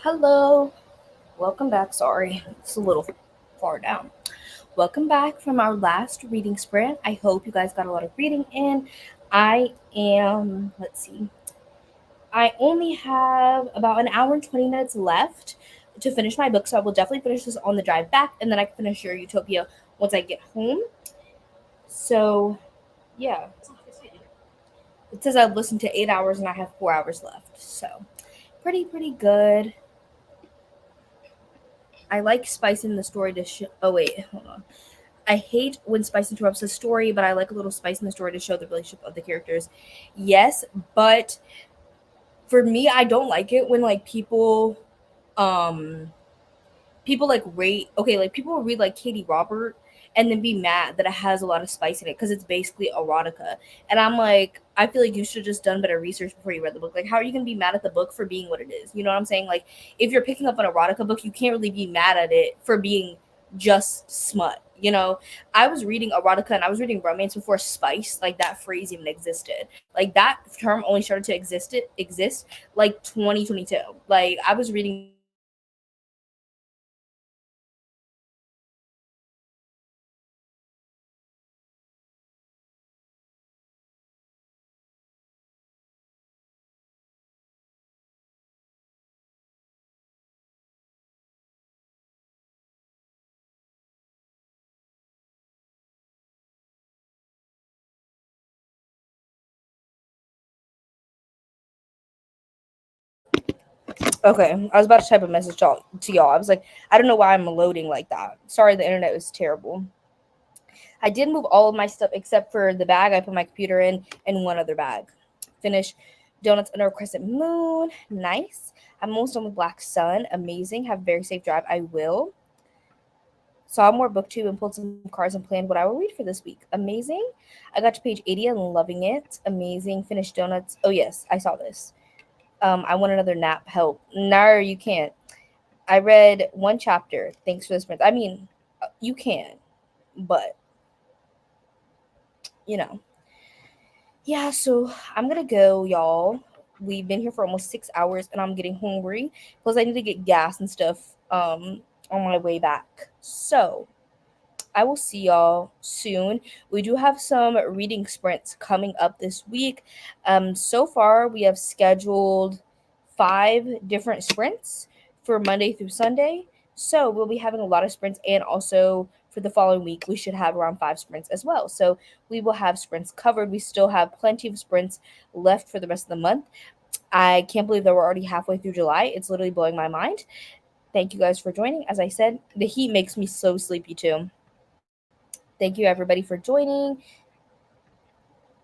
Hello, welcome back. Sorry, it's a little far down. Welcome back from our last reading sprint. I hope you guys got a lot of reading in. Let's see, I only have about an hour and 20 minutes left to finish my book, so I will definitely finish this on the drive back, and then I can finish your Utopia once I get home. So, yeah, it says I've listened to 8 hours and I have 4 hours left. So, pretty good. I like spicing the story to show. Oh, wait, hold on. I hate when spice interrupts the story, but I like a little spice in the story to show the relationship of the characters. Yes, but for me, I don't like it when like um people like rate okay, like people will read like Katie Robert and then be mad that it has a lot of spice in it because it's basically erotica. And I'm like, I feel like you should have just done better research before you read the book. Like, how are you gonna be mad at the book for being what it is? You know what I'm saying? Like, if you're picking up an erotica book, you can't really be mad at it for being just smut. I was reading erotica and I was reading romance before spice, like that phrase even existed. Like that term only started to exist like 2022. Like I was reading romance before spice was a thing. So okay, I was about to type a message to y'all. I was like, I don't know why I'm loading like that. Sorry, the internet was terrible. I did move all of my stuff except for the bag I put my computer in and one other bag. Finish donuts under a crescent moon. Nice. I'm almost done with Black Sun. Amazing. Have a very safe drive. I will. Saw more booktube and pulled some cards and planned what I will read for this week. Amazing. I got to page 80 and loving it. Amazing. Finished donuts. Oh yes, I saw this. I want another nap. Help. No, you can't. I read one chapter. Thanks for this. I mean, you can, but you know. Yeah, so I'm gonna go, y'all. We've been here for almost 6 hours and I'm getting hungry. Plus I need to get gas and stuff on my way back. So I will see y'all soon. We do have some reading sprints coming up this week. So far we have scheduled 5 different sprints for Monday through Sunday. So we'll be having a lot of sprints, and also for the following week we should have around 5 sprints as well. So we will have sprints covered. We still have plenty of sprints left for the rest of the month. I can't believe that we're already halfway through July. It's literally blowing my mind. Thank you guys for joining. As I said, the heat makes me so sleepy too. Thank you everybody for joining.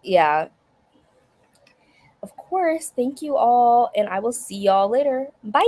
Yeah, of course. Thank you all, and I will see y'all later. Bye.